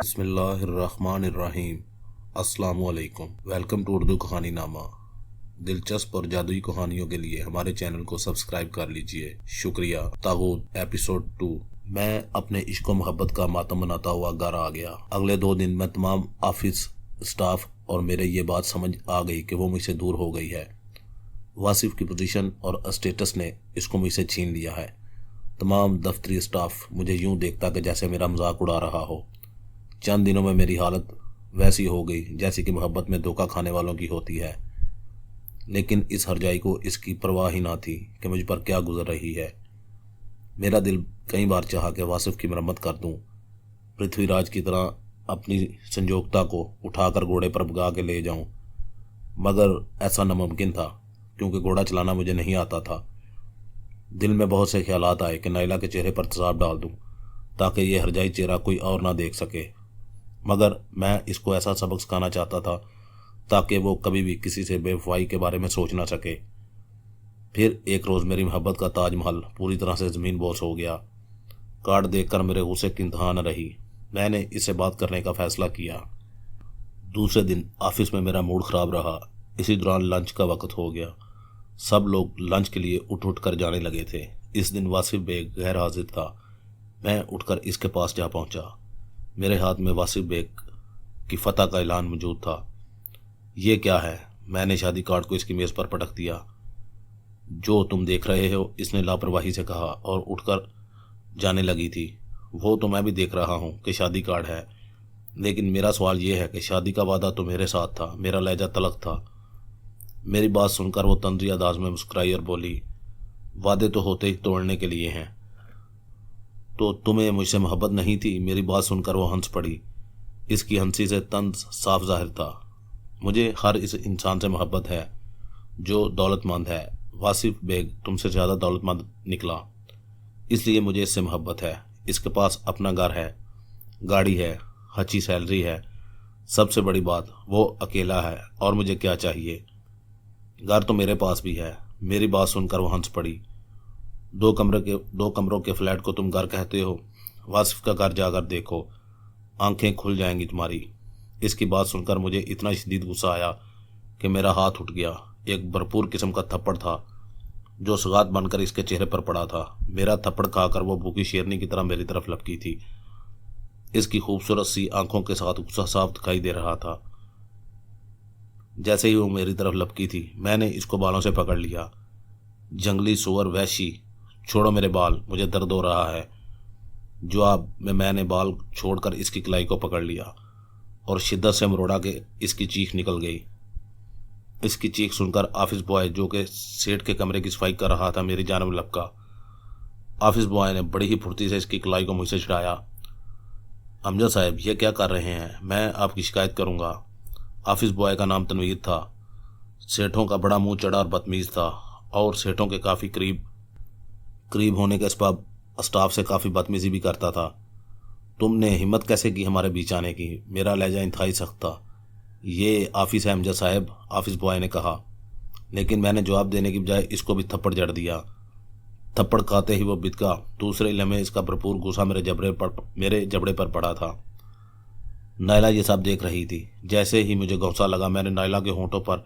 बिस्मिल्लाहिर्रहमानिर्रहीम। अस्सलामु अलैकुम। वेलकम टू उर्दू कहानी नामा। दिलचस्प और जादुई कहानियों के लिए हमारे चैनल को सब्सक्राइब कर लीजिए, शुक्रिया। तागूत एपिसोड 2। मैं अपने इश्क मोहब्बत का मातम मनाता हुआ घर आ गया। अगले 2 दिन में तमाम ऑफिस स्टाफ और मेरे ये बात समझ आ गई कि वो मुझसे दूर हो गई है। वासिफ की पोजीशन और स्टेटस ने इसको मुझसे छीन लिया है। तमाम दफ्तरी स्टाफ मुझे यूं देखता कि जैसे मेरा मजाक उड़ा रहा हो। चंद दिनों में मेरी हालत वैसी हो गई जैसी कि मोहब्बत में धोखा खाने वालों की होती है। लेकिन इस हरजाई को इसकी परवाह ही ना थी कि मुझ पर क्या गुजर रही है। मेरा दिल कई बार चाहा कि वासिफ की मरम्मत कर दूं, पृथ्वीराज की तरह अपनी संजोगता को उठाकर घोड़े पर भगा के ले जाऊं, मगर ऐसा नामुमकिन था क्योंकि घोड़ा चलाना मुझे नहीं आता था। दिल में बहुत से ख्यालात आए कि नाइला के चेहरे पर तेजाब डाल दूं ताकि ये हरजाई चेहरा कोई और ना देख सके, मगर मैं इसको ऐसा सबक सिखाना चाहता था ताकि वो कभी भी किसी से बेवफाई के बारे में सोच ना सके। फिर एक रोज़ मेरी मोहब्बत का ताजमहल पूरी तरह से ज़मीन बोस हो गया। कार्ड देखकर मेरे गुस्से की इंतहा न रही। मैंने इससे बात करने का फैसला किया। दूसरे दिन ऑफिस में मेरा मूड ख़राब रहा। इसी दौरान लंच का वक्त हो गया। सब लोग लंच के लिए उठ उठ कर जाने लगे थे। इस दिन वासिफ बेग गैर हाजिर था। मैं उठकर इसके पास जा पहुंचा। मेरे हाथ में वासिफ बेग की फतह का ऐलान मौजूद था। ये क्या है? मैंने शादी कार्ड को इसकी मेज़ पर पटक दिया। जो तुम देख रहे हो, इसने लापरवाही से कहा और उठकर जाने लगी थी। वो तो मैं भी देख रहा हूँ कि शादी कार्ड है, लेकिन मेरा सवाल ये है कि शादी का वादा तो मेरे साथ था। मेरा लहजा तलख था। मेरी बात सुनकर वो तंज़ी अंदाज में मुस्कुराई और बोली, वादे तो होते ही तोड़ने के लिए हैं। तो तुम्हें मुझसे मोहब्बत नहीं थी? मेरी बात सुनकर वो हंस पड़ी। इसकी हंसी से तंज साफ जाहिर था। मुझे हर इस इंसान से मोहब्बत है जो दौलतमंद है। वासिफ बेग तुमसे ज़्यादा दौलतमंद निकला, इसलिए मुझे इससे मोहब्बत है। इसके पास अपना घर है, गाड़ी है, अच्छी सैलरी है। सबसे बड़ी बात, वो अकेला है और मुझे क्या चाहिए? घर तो मेरे पास भी है। मेरी बात सुनकर वो हंस पड़ी। 2 कमरों के फ्लैट को तुम घर कहते हो? वासिफ का घर जाकर देखो, आंखें खुल जाएंगी तुम्हारी। इसकी बात सुनकर मुझे इतना शदीद गुस्सा आया कि मेरा हाथ उठ गया। एक भरपूर किस्म का थप्पड़ था जो सगात बनकर इसके चेहरे पर पड़ा था। मेरा थप्पड़ खाकर वो भूखी शेरनी की तरह मेरी तरफ लपकी थी। इसकी खूबसूरत सी आंखों के साथ गुस्सा साफ दिखाई दे रहा था। जैसे ही वो मेरी तरफ लपकी थी, मैंने इसको बालों से पकड़ लिया। जंगली सुअर, वहशी, छोड़ो मेरे बाल, मुझे दर्द हो रहा है। जवाब में मैंने बाल छोड़कर इसकी कलाई को पकड़ लिया और शिद्दत से मरोड़ा के इसकी चीख निकल गई। इसकी चीख सुनकर ऑफिस बॉय जो कि सेठ के कमरे की सफाई कर रहा था, मेरी जानब लपका। ऑफिस बॉय ने बड़ी ही फुर्ती से इसकी कलाई को मुझसे छुड़ाया। अमजद साहब, ये क्या कर रहे हैं? मैं आपकी शिकायत करूंगा। ऑफिस बॉय का नाम तनवीर था। सेठों का बड़ा मुंह चढ़ा और बदतमीज़ था और सेठों के काफ़ी करीब होने के सबब स्टाफ से काफ़ी बदतमीज़ी भी करता था। तुमने हिम्मत कैसे की हमारे बीच आने की? मेरा लहजा इंतहाई सख्त था। ये ऑफिस है अमजद साहब, ऑफिस बॉय ने कहा, लेकिन मैंने जवाब देने की बजाय इसको भी थप्पड़ जड़ दिया। थप्पड़ खाते ही वो बिदका। दूसरे लम्हे इसका भरपूर गुस्सा मेरे जबड़े पर पड़ा था। नायला ये सब देख रही थी। जैसे ही मुझे गुस्सा लगा, मैंने नायला के होंठों पर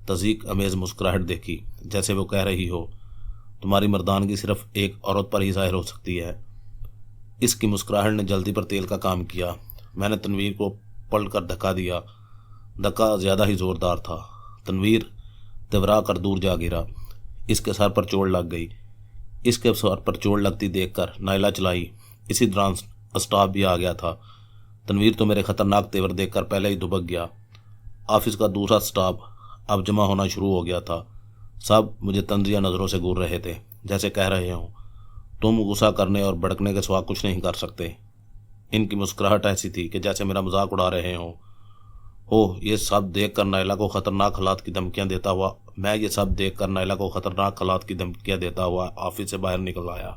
तज़ीक अमेज़ मुस्कुराहट देखी, जैसे वो कह रही हो, तुम्हारी मर्दानगी सिर्फ एक औरत पर ही ज़ाहिर हो सकती है। इसकी मुस्कुराहट ने जल्दी पर तेल का काम किया। मैंने तनवीर को पलट कर धक्का दिया। धक्का ज़्यादा ही ज़ोरदार था। तनवीर दबरा कर दूर जा गिरा। इसके सर पर चोट लग गई। इसके सर पर चोट लगती देखकर नायला चलाई। इसी दौरान स्टाफ भी आ गया था। तनवीर तो मेरे खतरनाक तेवर देखकर पहले ही दुबक गया। ऑफिस का दूसरा स्टाफ अब जमा होना शुरू हो गया था। सब मुझे तंजिया नज़रों से घूर रहे थे, जैसे कह रहे हों, तुम गुस्सा करने और भड़कने के सिवा कुछ नहीं कर सकते। इनकी मुस्कुराहट ऐसी थी कि जैसे मेरा मजाक उड़ा रहे हों। ये सब देखकर नायला को खतरनाक हालात की धमकियां देता हुआ ऑफिस से बाहर निकल आया।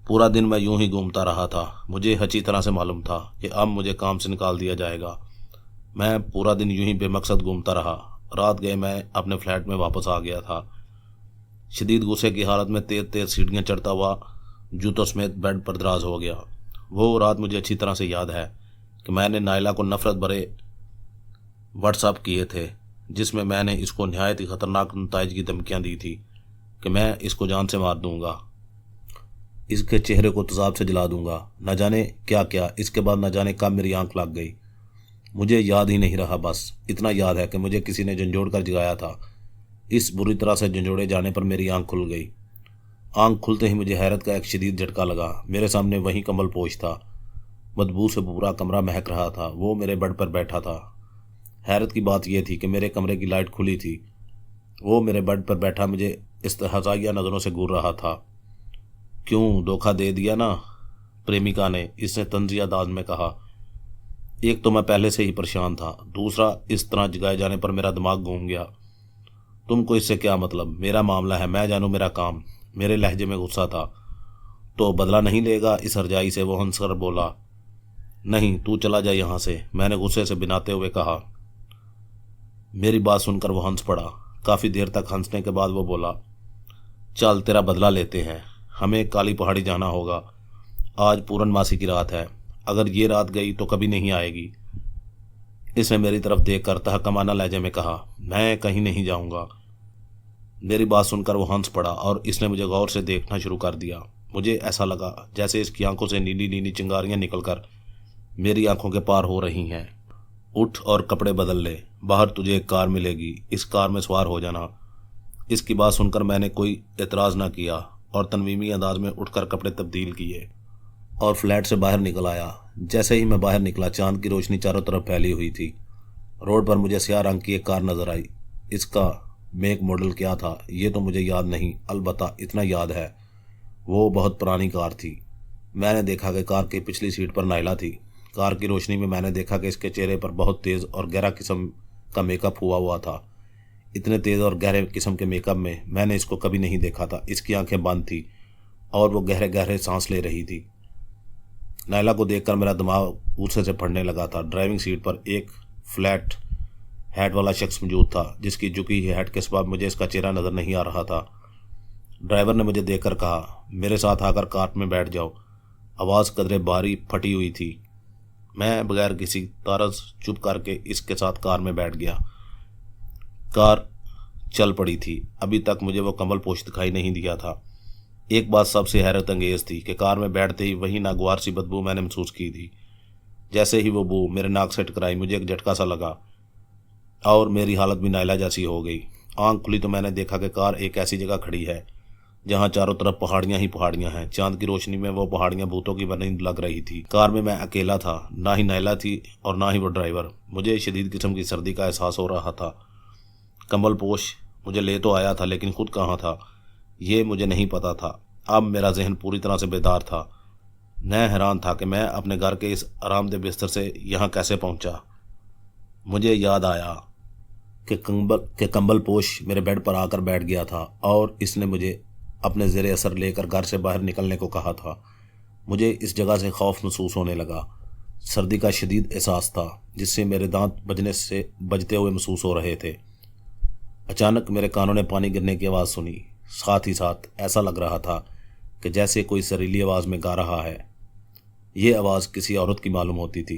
पूरा दिन मैं यूं ही घूमता रहा था। मुझे अच्छी तरह से मालूम था कि अब मुझे काम से निकाल दिया जाएगा। मैं पूरा दिन यूं ही बेमकसद घूमता रहा। रात गए मैं अपने फ्लैट में वापस आ गया था। शदीद गुस्से की हालत में तेज तेज सीढ़ियाँ चढ़ता हुआ जूतों समेत बेड पर दराज हो गया। वो रात मुझे अच्छी तरह से याद है कि मैंने नायला को नफ़रत भरे व्हाट्सएप किए थे, जिसमें मैंने इसको नहायत ही ख़तरनाक नताइज की धमकियाँ दी थी कि मैं इसको जान से मार दूंगा, इसके चेहरे को तेज़ाब से जला दूंगा, न जाने क्या क्या। इसके बाद न जाने कब मेरी आंख लग गई, मुझे याद ही नहीं रहा। बस इतना याद है कि मुझे किसी ने झंझोड़ कर जगाया था। इस बुरी तरह से झंझोड़े जाने पर मेरी आंख खुल गई। आंख खुलते ही मुझे हैरत का एक शदीद झटका लगा। मेरे सामने वही कमल पोश था। बदबू से पूरा कमरा महक रहा था। वो मेरे बेड पर बैठा था। हैरत की बात यह थी कि मेरे कमरे की लाइट खुली थी। वो मेरे बेड पर बैठा मुझे इस्तहज़ाइया नज़रों से घूर रहा था। क्यों धोखा दे दिया ना प्रेमिका ने, इसने तंज़िया अंदाज़ में कहा। एक तो मैं पहले से ही परेशान था, दूसरा इस तरह जगाए जाने पर मेरा दिमाग घूम गया। तुमको इससे क्या मतलब, मेरा मामला है, मैं जानूँ मेरा काम। मेरे लहजे में गुस्सा था। तो बदला नहीं लेगा इस हरजाई से, वो हंसकर बोला। नहीं, तू चला जा यहाँ से, मैंने गुस्से से बिनाते हुए कहा। मेरी बात सुनकर वो हंस पड़ा। काफ़ी देर तक हंसने के बाद वो बोला, चल तेरा बदला लेते हैं, हमें काली पहाड़ी जाना होगा। आज पूर्णमासी की रात है, अगर ये रात गई तो कभी नहीं आएगी। इसने मेरी तरफ देखकर तहकमाना लहजे में कहा, मैं कहीं नहीं जाऊंगा। मेरी बात सुनकर वो हंस पड़ा और इसने मुझे गौर से देखना शुरू कर दिया। मुझे ऐसा लगा जैसे इसकी आंखों से नीली नीली चिंगारियां निकलकर मेरी आंखों के पार हो रही हैं। उठ और कपड़े बदल ले, बाहर तुझे एक कार मिलेगी, इस कार में सवार हो जाना। इसकी बात सुनकर मैंने कोई एतराज़ न किया और तनवीमी अंदाज में उठकर कपड़े तब्दील किए और फ्लैट से बाहर निकल आया। जैसे ही मैं बाहर निकला, चांद की रोशनी चारों तरफ फैली हुई थी। रोड पर मुझे स्याह रंग की एक कार नजर आई। इसका मेक मॉडल क्या था ये तो मुझे याद नहीं, अलबत्ता इतना याद है वो बहुत पुरानी कार थी। मैंने देखा कि कार की पिछली सीट पर नायला थी। कार की रोशनी में मैंने देखा कि इसके चेहरे पर बहुत तेज़ और गहरा किस्म का मेकअप हुआ था। इतने तेज़ और गहरे किस्म के मेकअप में मैंने इसको कभी नहीं देखा था। इसकी आंखें बंद थी और वो गहरे गहरे सांस ले रही थी। नायला को देखकर मेरा दिमाग गुस्से से फटने लगा था। ड्राइविंग सीट पर एक फ्लैट हैट वाला शख्स मौजूद था, जिसकी झुकी हुई हैट के सबब मुझे इसका चेहरा नज़र नहीं आ रहा था। ड्राइवर ने मुझे देखकर कहा, मेरे साथ आकर कार में बैठ जाओ। आवाज़ कदरे भारी फटी हुई थी। मैं बगैर किसी तारस चुप करके इसके साथ कार में बैठ गया। कार चल पड़ी थी। अभी तक मुझे वो कमल पोश दिखाई नहीं दिया था। एक बात सबसे हैरत अंगेज़ थी कि कार में बैठते ही वही नागवार सी बदबू मैंने महसूस की थी। जैसे ही वो बू मेरे नाक से टकराई, मुझे एक झटका सा लगा और मेरी हालत भी नायला जैसी हो गई। आंख खुली तो मैंने देखा कि कार एक ऐसी जगह खड़ी है जहां चारों तरफ पहाड़ियां ही पहाड़ियां हैं। चांद की रोशनी में वो पहाड़ियां भूतों की बनी लग रही थी। कार में मैं अकेला था, ना ही नायला थी और ना ही वो ड्राइवर। मुझे शदीद किस्म की सर्दी का एहसास हो रहा था। कमल पोश मुझे ले तो आया था, लेकिन खुद कहाँ था ये मुझे नहीं पता था। अब मेरा जहन पूरी तरह से बेदार था। मैं हैरान था कि मैं अपने घर के इस आरामदेह बिस्तर से यहाँ कैसे पहुँचा। मुझे याद आया कि कंबल पोश मेरे बेड पर आकर बैठ गया था और इसने मुझे अपने ज़ेरे असर लेकर घर से बाहर निकलने को कहा था। मुझे इस जगह से खौफ महसूस होने लगा। सर्दी का शदीद एहसास था जिससे मेरे दांत बजते हुए महसूस हो रहे थे। अचानक मेरे कानों ने पानी गिरने की आवाज़ सुनी। साथ ही साथ ऐसा लग रहा था कि जैसे कोई सरीली आवाज़ में गा रहा है। ये आवाज़ किसी औरत की मालूम होती थी।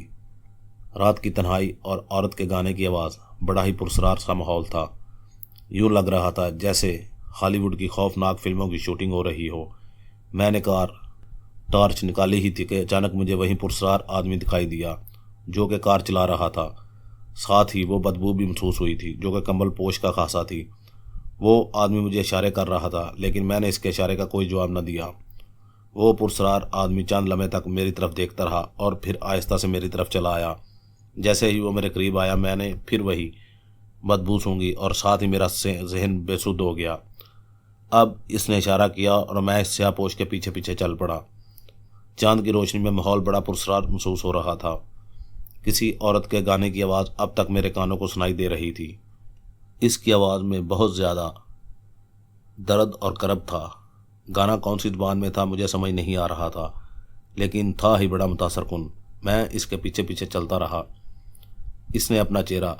रात की तन्हाई और औरत के गाने की आवाज़, बड़ा ही पुरस्कार सा माहौल था। यूँ लग रहा था जैसे हॉलीवुड की खौफनाक फिल्मों की शूटिंग हो रही हो। मैंने टॉर्च निकाली ही थी कि अचानक मुझे वही पुरस्कार आदमी दिखाई दिया जो कि कार चला रहा था। साथ ही वो बदबू भी महसूस हुई थी जो कि कंबल पोश का खासा थी। वो आदमी मुझे इशारे कर रहा था, लेकिन मैंने इसके इशारे का कोई जवाब न दिया। वो पुरस्कार आदमी चंद लम्हे तक मेरी तरफ देखता रहा और फिर आहिस्ता से मेरी तरफ चला आया। जैसे ही वो मेरे करीब आया, मैंने फिर वही बदबू सूंघी और साथ ही मेरा जहन बेसुध हो गया। अब इसने इशारा किया और मैं इस स्याहपोश के पीछे पीछे चल पड़ा। चांद की रोशनी में माहौल बड़ा पुरस्कार महसूस हो रहा था। किसी औरत के गाने की आवाज़ अब तक मेरे कानों को सुनाई दे रही थी। इसकी आवाज़ में बहुत ज़्यादा दर्द और करब था। गाना कौन सी ज़ुबान में था मुझे समझ नहीं आ रहा था, लेकिन था ही बड़ा मुतासरकुन। मैं इसके पीछे पीछे चलता रहा। इसने अपना चेहरा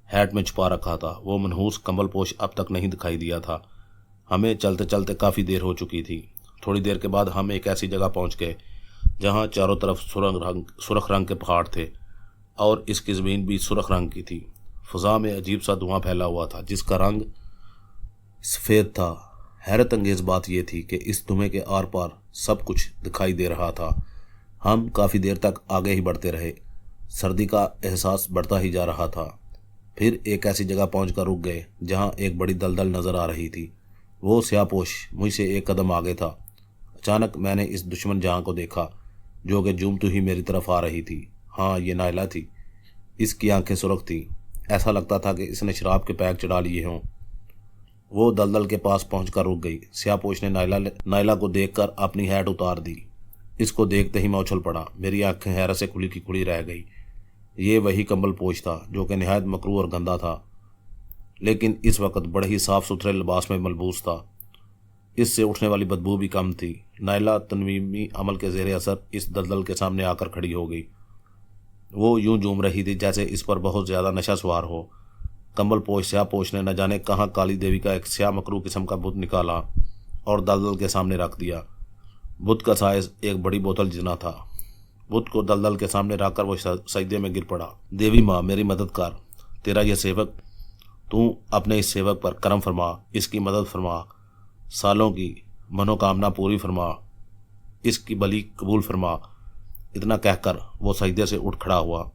हैट में छुपा रखा था। वो मनहूस कंबल पोश अब तक नहीं दिखाई दिया था। हमें चलते चलते काफ़ी देर हो चुकी थी। थोड़ी देर के बाद हम एक ऐसी जगह पहुंच गए जहाँ चारों तरफ सुर्ख रंग के पहाड़ थे और इसकी ज़मीन भी सुर्ख रंग की थी। फ़ज़ा में अजीब सा धुआं फैला हुआ था जिसका रंग सफ़ेद था। हैरत अंगेज़ बात यह थी कि इस धुएं के आर पार सब कुछ दिखाई दे रहा था। हम काफ़ी देर तक आगे ही बढ़ते रहे। सर्दी का एहसास बढ़ता ही जा रहा था। फिर एक ऐसी जगह पहुंचकर रुक गए जहां एक बड़ी दलदल नज़र आ रही थी। वो स्यापोश मुझसे एक कदम आगे था। अचानक मैंने इस दुश्मन जहां को देखा जो कि जूमती ही मेरी तरफ आ रही थी। हाँ, ये नायला थी। इसकी आंखें सुर्ख थी। ऐसा लगता था कि इसने शराब के पैक चढ़ा लिए हों। वो दलदल के पास पहुंचकर रुक गई। स्यापोश ने नायला को देखकर अपनी हैट उतार दी। इसको देखते ही मैं उछल पड़ा। मेरी आंखें हैरत से खुली की खुली रह गई। ये वही कंबल पोश था जो कि निहायत मकरूह और गंदा था, लेकिन इस वक्त बड़े ही साफ सुथरे लिबास में मलबूस था। इससे उठने वाली बदबू भी कम थी। नायला तनवीमी अमल के ज़ेरे असर इस दलदल के सामने आकर खड़ी हो गई। वो यूं झूम रही थी जैसे इस पर बहुत ज़्यादा नशा सवार हो। कंबल पोश स्यापोश ने न जाने कहाँ काली देवी का एक स्या मकरूह किस्म का बुत निकाला और दलदल के सामने रख दिया। बुत का साइज एक बड़ी बोतल जितना था। बुत को दलदल के सामने रखकर वो सजदे में गिर पड़ा। देवी माँ, मेरी मदद कर। तेरा यह सेवक, तू अपने इस सेवक पर करम फरमा, इसकी मदद फरमा, सालों की मनोकामना पूरी फरमा, इसकी बलि कबूल फरमा। इतना कहकर वो सजदे से उठ खड़ा हुआ।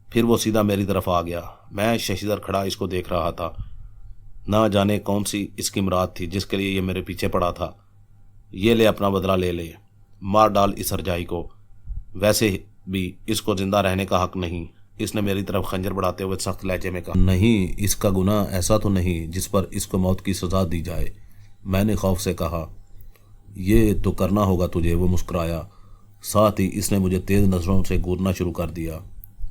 फिर वो सीधा मेरी तरफ आ गया। मैं शशिदर खड़ा इसको देख रहा था। ना जाने कौन सी इसकी मुराद थी जिसके लिए ये मेरे पीछे पड़ा था। ये ले, अपना बदला ले ले, मार डाल इस रजाई को। वैसे भी इसको जिंदा रहने का हक नहीं। इसने मेरी तरफ खंजर बढ़ाते हुए सख्त लहजे में कहा, नहीं, इसका गुनाह ऐसा तो नहीं जिस पर इसको मौत की सजा दी जाए। मैंने खौफ से कहा, ये तो करना होगा तुझे। वो मुस्कुराया। साथ ही इसने मुझे तेज नजरों से घूरना शुरू कर दिया।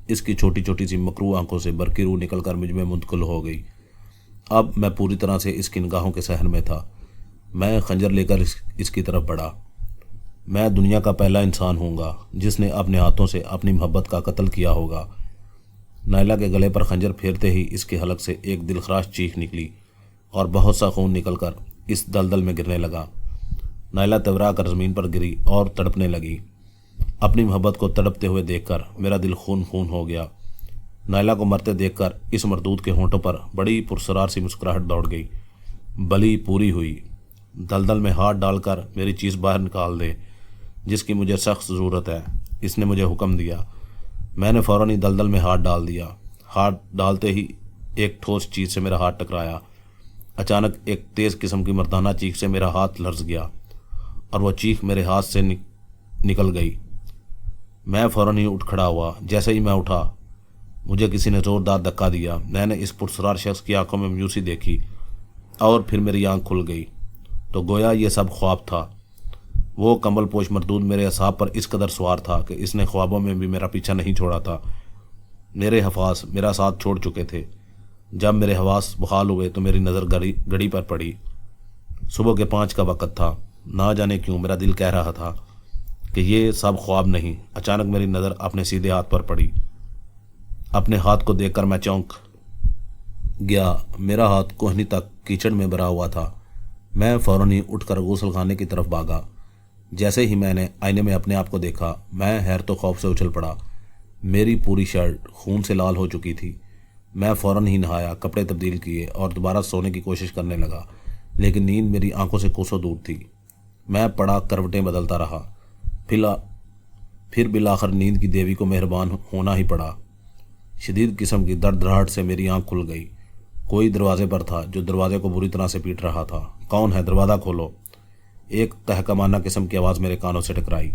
इसकी छोटी छोटी सी मकरूह आंखों से बरकी रूह निकलकर मुझ में मुंतकिल हो गई। अब मैं पूरी तरह से इसकी निगाहों के सहन में था। मैं खंजर लेकर इसकी तरफ बढ़ा। मैं दुनिया का पहला इंसान हूँगा जिसने अपने हाथों से अपनी मोहब्बत का कत्ल किया होगा। नायला के गले पर खंजर फेरते ही इसके हलक से एक दिलखराश चीख निकली और बहुत सा खून निकलकर इस दलदल में गिरने लगा। नायला तवरा कर ज़मीन पर गिरी और तड़पने लगी। अपनी मोहब्बत को तड़पते हुए देखकर मेरा दिल खून खून हो गया। नायला को मरते देखकर इस मरदूद के होंठों पर बड़ी पुरसरार सी मुस्कुराहट दौड़ गई। बली पूरी हुई। दलदल में हाथ डालकर मेरी चीज़ बाहर निकाल दे जिसकी मुझे सख्त ज़रूरत है, इसने मुझे हुक्म दिया। मैंने फ़ौरन ही दलदल में हाथ डाल दिया। हाथ डालते ही एक ठोस चीज़ से मेरा हाथ टकराया। अचानक एक तेज़ किस्म की मर्दाना चीख से मेरा हाथ लर्ज़ गया और वह चीख मेरे हाथ से निकल गई। मैं फ़ौरन ही उठ खड़ा हुआ। जैसे ही मैं उठा, मुझे किसी ने ज़ोरदार धक्का दिया। मैंने इस पुरसरार शख्स की आंखों में मायूसी देखी और फिर मेरी आंख खुल गई तो गोया ये सब ख्वाब था। वो कंबल पोश मरदूद मेरे असाब पर इस कदर सवार था कि इसने ख्वाबों में भी मेरा पीछा नहीं छोड़ा था। मेरे हवास मेरा साथ छोड़ चुके थे। जब मेरे हवास बहाल हुए तो मेरी नज़र घड़ी पर पड़ी। सुबह के 5 का वक़्त था। ना जाने क्यों मेरा दिल कह रहा था कि ये सब ख्वाब नहीं। अचानक मेरी नज़र अपने सीधे हाथ पर पड़ी। अपने हाथ को देखकर मैं चौंक गया। मेरा हाथ कोहनी तक कीचड़ में भरा हुआ था। मैं फ़ौरन ही उठकर गुस्ल खाने की तरफ भागा। जैसे ही मैंने आईने में अपने आप को देखा, मैं हैरत खौफ से उछल पड़ा। मेरी पूरी शर्ट खून से लाल हो चुकी थी। मैं फ़ौरन ही नहाया, कपड़े तब्दील किए और दोबारा सोने की कोशिश करने लगा, लेकिन नींद मेरी आंखों से कोसों दूर थी। मैं पड़ा करवटें बदलता रहा। फिर बिलाखिर नींद की देवी को मेहरबान होना ही पड़ा। शदीद किस्म की दर्दराहट से मेरी आंख खुल गई। कोई दरवाजे पर था जो दरवाजे को बुरी तरह से पीट रहा था। कौन है? दरवाज़ा खोलो। एक तहकमाना किस्म की आवाज़ मेरे कानों से टकराई।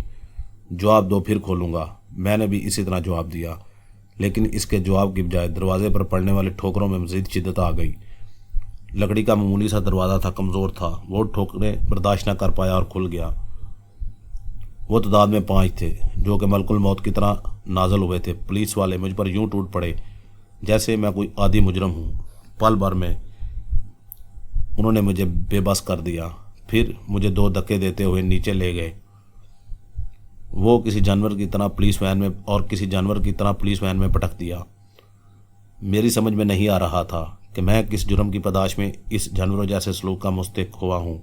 जवाब दो, फिर खोलूँगा। मैंने भी इसी तरह जवाब दिया, लेकिन इसके जवाब की बजाय दरवाजे पर पड़ने वाले ठोकरों में मज़ीद शिद्दत आ गई। लकड़ी का मामूली सा दरवाज़ा था, कमज़ोर था। वो ठोकरें बर्दाश्त न कर पाया और खुल गया। वो तादाद में 5 थे जो कि मलकुल मौत की तरह नाजल हुए थे। पुलिस वाले मुझ पर यूं टूट पड़े जैसे मैं कोई आदी मुजरम हूँ। पल भर में उन्होंने मुझे बेबस कर दिया। फिर मुझे 2 धक्के देते हुए नीचे ले गए। वो किसी जानवर की तरह पुलिस वैन में पटक दिया। मेरी समझ में नहीं आ रहा था कि मैं किस जुर्म की पदाश में इस जानवरों जैसे सलूक का मुस्तहिक हुआ हूँ।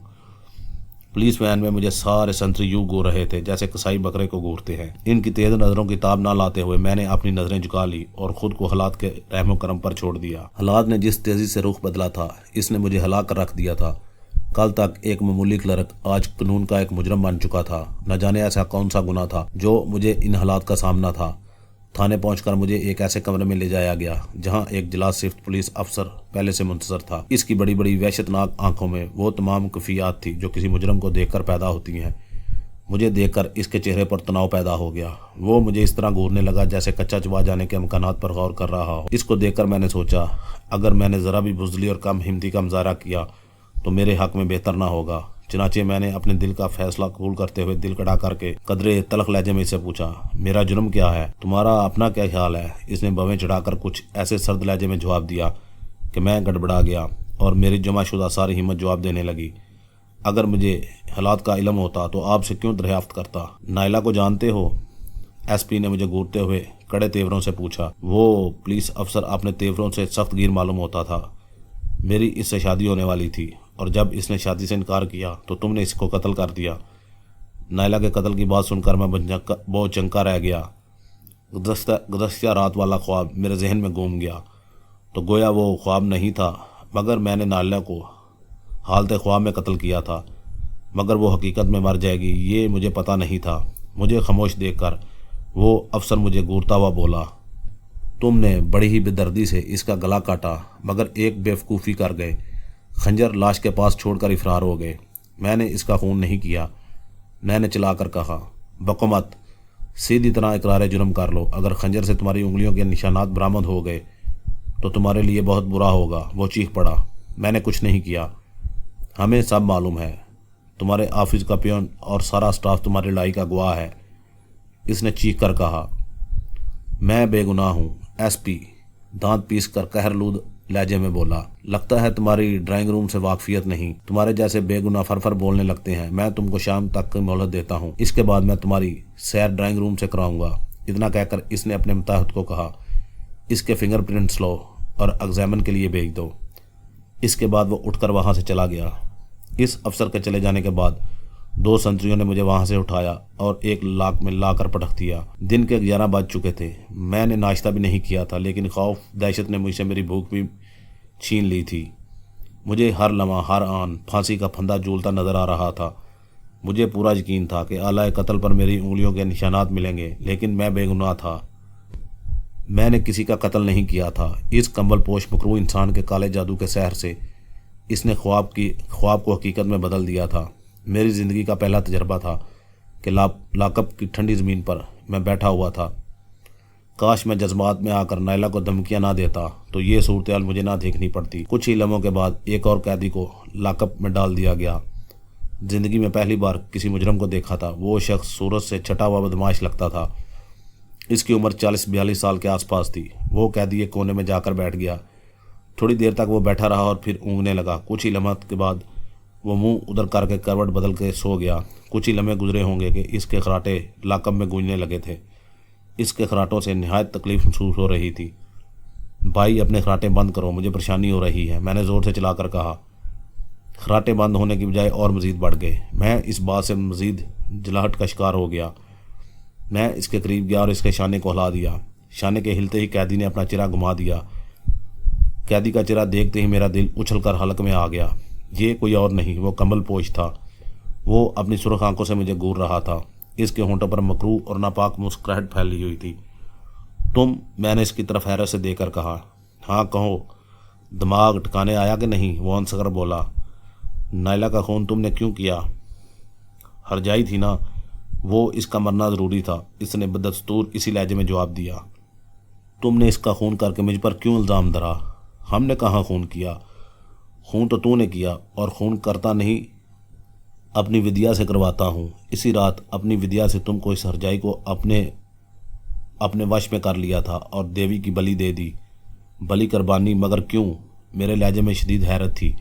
पुलिस वैन में मुझे सारे संतरी यूं घूर रहे थे जैसे कसाई बकरे को घूरते हैं। इनकी तेज नजरों की ताब ना लाते हुए मैंने अपनी नजरें झुका ली और खुद को हालात के रहमो करम पर छोड़ दिया। हालात ने जिस तेजी से रुख बदला था, इसने मुझे हिला कर रख दिया था। कल तक एक मामूली क्लर्क आज कानून का एक मुजरम बन चुका था। न जाने ऐसा कौन सा गुनाह था जो मुझे इन हालात का सामना था। थाने पहुंचकर मुझे एक ऐसे कमरे में ले जाया गया जहां एक जिला सिफ्त पुलिस अफसर पहले से मुंतजर था। इसकी बड़ी बड़ी वहशतनाक आंखों में वो तमाम कैफियत थी जो किसी मुजरम को देखकर पैदा होती हैं। मुझे देखकर इसके चेहरे पर तनाव पैदा हो गया। वो मुझे इस तरह घूरने लगा जैसे कच्चा चबा जाने के इम्कानात पर गौर कर रहा हो। इसको देखकर मैंने सोचा, अगर मैंने ज़रा भी बुज़दिली और कम हिम्मती का मुजाहरा किया तो मेरे हक में बेहतर ना होगा। चनाचे मैंने अपने दिल का फैसला कबूल करते हुए दिल कड़ा करके कदरे तलख लहजे में इससे पूछा, मेरा जुर्म क्या है? तुम्हारा अपना क्या ख्याल है? इसने बवें चढ़ाकर कुछ ऐसे सर्द लहजे में जवाब दिया कि मैं गड़बड़ा गया और मेरी जमाशुदा सारी हिम्मत जवाब देने लगी। अगर मुझे हालात का इल्म होता तो आपसे क्यों दरियाफ्त करता? नायला को जानते हो? एसपी ने मुझे घूरते हुए कड़े तेवरों से पूछा। वो पुलिस अफसर अपने तेवरों से सख्त गिर मालूम होता था। मेरी इससे शादी होने वाली थी और जब इसने शादी से इनकार किया तो तुमने इसको कत्ल कर दिया। नायला के कत्ल की बात सुनकर मैं बहुत चंका रह गया। गुज़श्ता रात वाला ख्वाब मेरे जहन में घूम गया तो गोया वो ख्वाब नहीं था, मगर मैंने नायला को हालत ख्वाब में कत्ल किया था, मगर वो हकीकत में मर जाएगी ये मुझे पता नहीं था। मुझे खामोश देखकर वो अफसर मुझे घूरता हुआ बोला, तुमने बड़ी ही बेदर्दी से इसका गला काटा, मगर एक बेवकूफ़ी कर गए। खंजर लाश के पास छोड़कर फरार हो गए। मैंने इसका खून नहीं किया। मैंने चलाकर कहा, बको मत, सीधी तरह इकरार जुर्म कर लो। अगर खंजर से तुम्हारी उंगलियों के निशानात बरामद हो गए तो तुम्हारे लिए बहुत बुरा होगा। वो चीख पड़ा, मैंने कुछ नहीं किया, हमें सब मालूम है। तुम्हारे ऑफिस का पियोन और सारा स्टाफ तुम्हारी लड़ाई का गवाह है। इसने चीख कर कहा, मैं बेगुनाह हूँ। एसपी दांत पीस कर कहरलूद लहजे में बोला, लगता है तुम्हारी ड्राइंग रूम से वाकफियत नहीं। तुम्हारे जैसे बेगुनाह फरफर बोलने लगते हैं। मैं तुमको शाम तक की मोहलत देता हूँ, इसके बाद मैं तुम्हारी सैर ड्राइंग रूम से कराऊंगा। इतना कहकर इसने अपने मुताहत को कहा, इसके फिंगरप्रिंट्स लो और एग्जामिन के लिए भेज दो। इसके बाद वो उठकर वहाँ से चला गया। इस अफसर के चले जाने के बाद 2 संतरियों ने मुझे वहाँ से उठाया और एक लाख में लाकर पटक दिया। दिन के 11 बज चुके थे। मैंने नाश्ता भी नहीं किया था, लेकिन खौफ दहशत ने मुझसे मेरी भूख भी छीन ली थी। मुझे हर लम्हा हर आन फांसी का फंदा झूलता नजर आ रहा था। मुझे पूरा यकीन था कि आला कत्ल पर मेरी उंगलियों के निशानात मिलेंगे, लेकिन मैं बेगुनाह था। मैंने किसी का कत्ल नहीं किया था। इस कंबल पोश मकरू इंसान के काले जादू के सहर से इसने ख्वाब को हकीकत में बदल दिया था। मेरी ज़िंदगी का पहला तजर्बा था कि लाकअप की ठंडी ज़मीन पर मैं बैठा हुआ था। काश मैं जज्बात में आकर नायला को धमकियां ना देता तो ये सूरत हाल मुझे ना देखनी पड़ती। कुछ ही लम्हों के बाद एक और कैदी को लाकअप में डाल दिया गया। ज़िंदगी में पहली बार किसी मुजरम को देखा था। वो शख्स सूरत से छटा हुआ बदमाश लगता था। इसकी उम्र 40-42 साल के आसपास थी। वो कैदी एक कोने में जाकर बैठ गया। थोड़ी देर तक वो बैठा रहा और फिर ऊँगने लगा। कुछ ही लम्हात के बाद वो मुंह उधर करके करवट बदल के सो गया। कुछ ही लम्हे गुजरे होंगे कि इसके खराटे लाकअप में गूंजने लगे थे। इसके खराटों से निहायत तकलीफ महसूस हो रही थी। भाई अपने खराटे बंद करो, मुझे परेशानी हो रही है, मैंने ज़ोर से चलाकर कहा। खराटे बंद होने की बजाय और मज़ीद बढ़ गए। मैं इस बात से मज़ीद जलाहट का शिकार हो गया। मैं इसके करीब गया और इसके शाने को हिला दिया। शाने के हिलते ही कैदी ने अपना चेहरा घुमा दिया। कैदी का चेहरा देखते ही मेरा दिल उछलकर हलक में आ गया। ये कोई और नहीं, वो कमल पोश था। वो अपनी सुर्ख आंखों से मुझे घूर रहा था। इसके होंठों पर मकरू और नापाक मुस्कुराहट फैली हुई थी। तुम? मैंने इसकी तरफ हैरत से देखकर कहा। हाँ कहो, दिमाग ठिकाने आया कि नहीं? वो अनसकर बोला। नायला का खून तुमने क्यों किया? हरजाई थी ना, वो इसका मरना ज़रूरी था। इसने बदस्तूर इसी लहजे में जवाब दिया। तुमने इसका खून करके मुझ पर क्यों इल्ज़ाम धरा? हमने कहाँ खून किया? खून तो तूने किया, और खून करता नहीं अपनी विद्या से करवाता हूँ। इसी रात अपनी विद्या से तुमको इस हरजाई को अपने वश में कर लिया था और देवी की बलि दे दी। बलि कुर्बानी, मगर क्यों? मेरे लहजे में शदीद हैरत थी।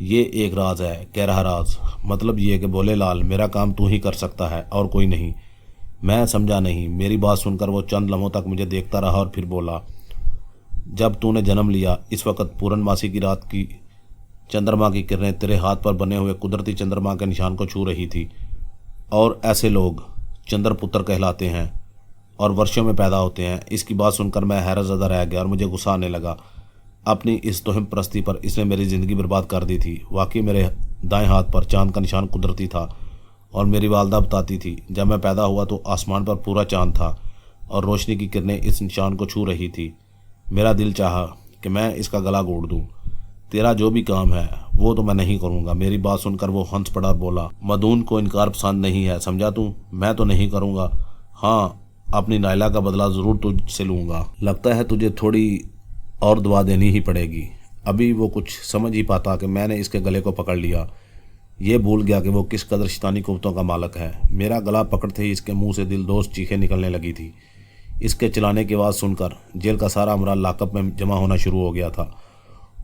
ये एक राज है, कह रहा राज। मतलब ये कि बोले लाल, मेरा काम तू ही कर सकता है और कोई नहीं। मैं समझा नहीं। मेरी बात सुनकर वो चंद लम्हों तक मुझे देखता रहा और फिर बोला, जब तूने जन्म लिया इस वक्त पूर्णमासी की रात की चंद्रमा की किरणें तेरे हाथ पर बने हुए कुदरती चंद्रमा के निशान को छू रही थी। और ऐसे लोग चंद्रपुत्र कहलाते हैं और वर्षों में पैदा होते हैं। इसकी बात सुनकर मैं हैरत ज़दा रह गया और मुझे गुस्सा आने लगा। अपनी इस तोहिम परस्ती पर इसने मेरी ज़िंदगी बर्बाद कर दी थी। वाकई मेरे दाएं हाथ पर चांद का निशान कुदरती था और मेरी वालदा बताती थी जब मैं पैदा हुआ तो आसमान पर पूरा चांद था और रोशनी की किरणें इस निशान को छू रही थी। मेरा दिल चाहा कि मैं इसका गला घोंट दूं। तेरा जो भी काम है वो तो मैं नहीं करूँगा। मेरी बात सुनकर वो हंस पड़ा और बोला, मदून को इनकार पसंद नहीं है, समझा तू? मैं तो नहीं करूँगा। हाँ, अपनी नायला का बदला ज़रूर तुझसे लूँगा। लगता है तुझे थोड़ी और दुआ देनी ही पड़ेगी। अभी वो कुछ समझ ही पाता कि मैंने इसके गले को पकड़ लिया। ये भूल गया कि वो किस कदर शैतानी कुव्वतों का मालिक है। मेरा गला पकड़ते ही इसके मुंह से दिलदोज़ चीखें निकलने लगी थी। इसके चिल्लाने की आवाज़ सुनकर जेल का सारा अमरा लाकअप में जमा होना शुरू हो गया था।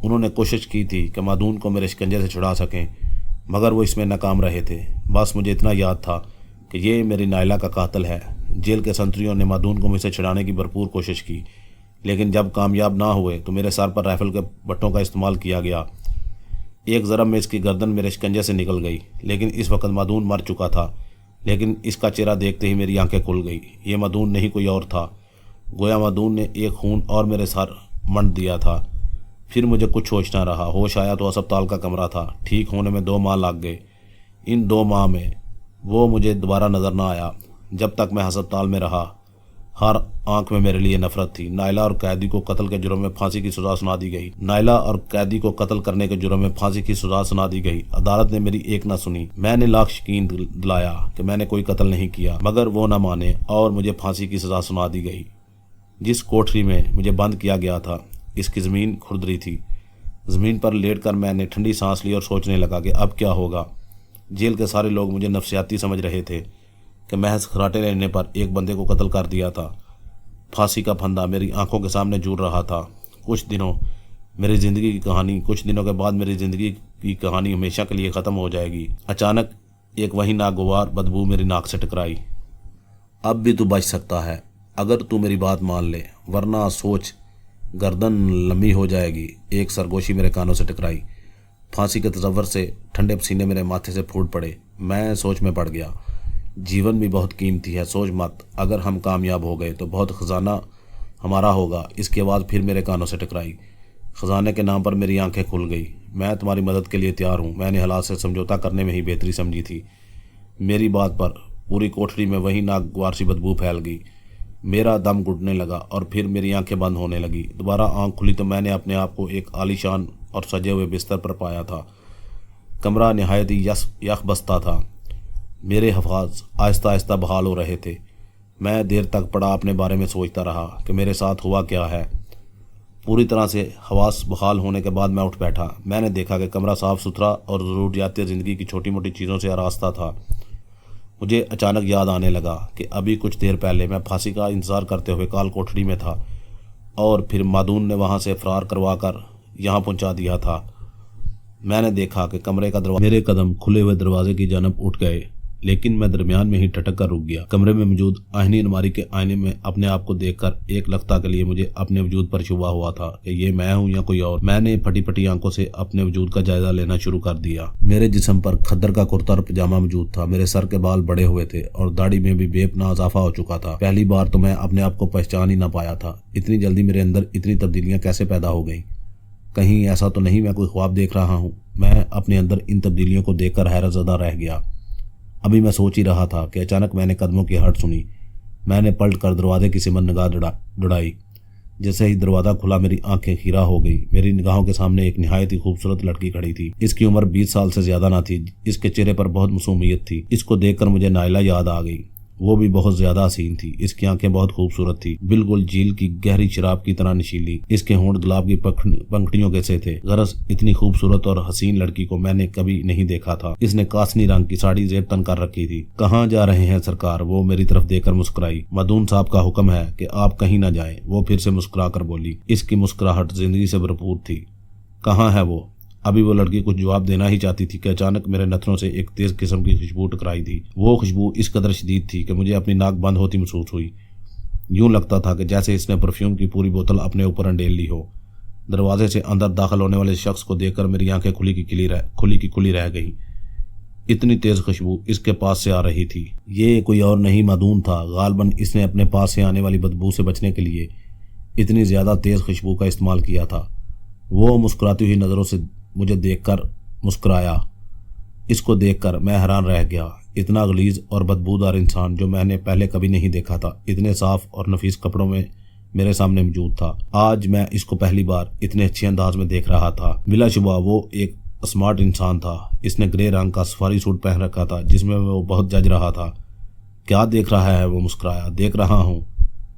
उन्होंने कोशिश की थी कि मादून को मेरे शिकंजे से छुड़ा सकें, मगर वो इसमें नाकाम रहे थे। बस मुझे इतना याद था कि ये मेरी नायला का कातिल है। जेल के संतरियों ने मादून को मुझसे छुड़ाने की भरपूर कोशिश की, लेकिन जब कामयाब ना हुए तो मेरे सर पर राइफल के बट्टों का इस्तेमाल किया गया। एक ज़रब में इसकी गर्दन मेरे शिकंजे से निकल गई, लेकिन इस वक्त मादून मर चुका था। लेकिन इसका चेहरा देखते ही मेरी आंखें खुल गई। ये मादून नहीं कोई और था। गोया मादून ने एक खून और मेरे सर मंड दिया था। फिर मुझे कुछ होश ना रहा। होश आया तो अस्पताल का कमरा था। ठीक होने में 2 माह लग गए। इन 2 माह में वो मुझे दोबारा नज़र ना आया। जब तक मैं अस्पताल में रहा, हर आंख में मेरे लिए नफरत थी। नायला और कैदी को कत्ल के जुर्म में फांसी की सजा सुना दी गई। नायला और कैदी को कत्ल करने के जुर्म में फांसी की सजा सुना दी गई। अदालत ने मेरी एक ना सुनी। मैंने लाख यकीन दिलाया कि मैंने कोई कत्ल नहीं किया, मगर वो ना माने और मुझे फांसी की सजा सुना दी गई। जिस कोठरी में मुझे बंद किया गया था, इसकी ज़मीन खुरदरी थी। ज़मीन पर लेटकर मैंने ठंडी सांस ली और सोचने लगा कि अब क्या होगा। जेल के सारे लोग मुझे नफसियाती समझ रहे थे कि महज खराटे लेने पर एक बंदे को कत्ल कर दिया था। फांसी का फंदा मेरी आंखों के सामने झूल रहा था। कुछ दिनों मेरी ज़िंदगी की कहानी, कुछ दिनों के बाद मेरी ज़िंदगी की कहानी हमेशा के लिए ख़त्म हो जाएगी। अचानक एक वही नागवार बदबू मेरी नाक से टकराई। अब भी तू बच सकता है अगर तू मेरी बात मान ले, वरना सोच गर्दन लंबी हो जाएगी। एक सरगोशी मेरे कानों से टकराई। फांसी के तसव्वुर से ठंडे पसीने मेरे माथे से फूट पड़े। मैं सोच में पड़ गया। जीवन भी बहुत कीमती है, सोच मत अगर हम कामयाब हो गए तो बहुत ख़जाना हमारा होगा। इसके बाद फिर मेरे कानों से टकराई। ख़जाने के नाम पर मेरी आंखें खुल गई। मैं तुम्हारी मदद के लिए तैयार हूँ। मैंने हालात से समझौता करने में ही बेहतरी समझी थी। मेरी बात पर पूरी कोठरी में वही नागवार सी बदबू फैल गई। मेरा दम घुटने लगा और फिर मेरी आंखें बंद होने लगी। दोबारा आंख खुली तो मैंने अपने आप को एक आलीशान और सजे हुए बिस्तर पर पाया था। कमरा निहायत ही यख बस्ता था। मेरे हवास आहिस्ता आहिस्ता बहाल हो रहे थे। मैं देर तक पड़ा अपने बारे में सोचता रहा कि मेरे साथ हुआ क्या है। पूरी तरह से हवास बहाल होने के बाद मैं उठ बैठा। मैंने देखा कि कमरा साफ़ सुथरा और ज़रूरियात ज़िंदगी की छोटी मोटी चीज़ों से आरास्ता था। मुझे अचानक याद आने लगा कि अभी कुछ देर पहले मैं फांसी का इंतज़ार करते हुए काल कोठरी में था और फिर मादून ने वहाँ से फरार करवा कर यहाँ पहुँचा दिया था। मैंने देखा कि कमरे का दरवाज़ा, मेरे कदम खुले हुए दरवाजे की जानब उठ गए, लेकिन मैं दरमियान में ही ठटक कर रुक गया। कमरे में मौजूद आईनी अलमारी के आईने में अपने आप को देखकर एक लफ्ता के लिए मुझे अपने वजूद पर शुबा हुआ था कि ये मैं हूँ या कोई और। मैंने फटी फटी आंखों से अपने वजूद का जायजा लेना शुरू कर दिया। मेरे जिस्म पर खद्दर का कुर्ता और पजामा मौजूद था। मेरे सर के बाल बड़े हुए थे और दाढ़ी में भी बेपनाह इजाफा हो चुका था। पहली बार तो मैं अपने आप को पहचान ही ना पाया था। इतनी जल्दी मेरे अंदर इतनी तब्दीलियाँ कैसे पैदा हो गई? कहीं ऐसा तो नहीं मैं कोई ख्वाब देख रहा हूँ? मैं अपने अंदर इन तब्दीलियों को देखकर हैरत ज़दा रह गया। अभी मैं सोच ही रहा था कि अचानक मैंने कदमों की आहट सुनी। मैंने पलट कर दरवाजे की सिमत निगाह दौड़ाई। जैसे ही दरवाज़ा खुला मेरी आंखें खीरा हो गई। मेरी निगाहों के सामने एक निहायत ही खूबसूरत लड़की खड़ी थी। इसकी उम्र 20 साल से ज़्यादा ना थी। इसके चेहरे पर बहुत मासूमियत थी। इसको देखकर मुझे नायला याद आ गई। वो भी बहुत ज़्यादा हसीन थी। इसकी आंखें बहुत खूबसूरत थी, बिल्कुल झील की गहरी शराब की तरह नशीली। इसके होंठ गुलाब की पंखड़ियों के से थे। गरज इतनी खूबसूरत और हसीन लड़की को मैंने कभी नहीं देखा था। इसने कासनी रंग की साड़ी जेब तन कर रखी थी। कहाँ जा रहे हैं सरकार? वो मेरी तरफ देखकर मुस्कुराई। मदून साहब का हुक्म है कि आप कहीं ना जाएं। वो फिर से मुस्कुरा कर बोली। इसकी मुस्कुराहट जिंदगी से भरपूर थी। कहाँ है वो? अभी वो लड़की कुछ जवाब देना ही चाहती थी कि अचानक मेरे नथनों से एक तेज किस्म की खुशबू टकराई थी। वो खुशबू इस कदर शदीद थी कि मुझे अपनी नाक बंद होती महसूस हुई। यूं लगता था कि जैसे इसने परफ्यूम की पूरी बोतल अपने ऊपर अंडेल ली हो। दरवाजे से अंदर दाखिल होने वाले शख्स को देखकर मेरी आंखें खुली की खुली रह गई। इतनी तेज खुशबू इसके पास से आ रही थी। ये कोई और नहीं मदून था। गालबन इसने अपने पास से आने वाली बदबू से बचने के लिए इतनी ज़्यादा तेज़ खुशबू का इस्तेमाल किया था। वो मुस्कुराती हुई नज़रों से मुझे देखकर मुस्कुराया। इसको देखकर मैं हैरान रह गया। इतना गलीज और बदबूदार इंसान जो मैंने पहले कभी नहीं देखा था, इतने साफ और नफीस कपड़ों में मेरे सामने मौजूद था। आज मैं इसको पहली बार इतने अच्छे अंदाज में देख रहा था। बिलाशुबा वो एक स्मार्ट इंसान था। इसने ग्रे रंग का सफारी सूट पहन रखा था जिसमें वो बहुत जज रहा था। क्या देख रहा है? वो मुस्कुराया। देख रहा हूँ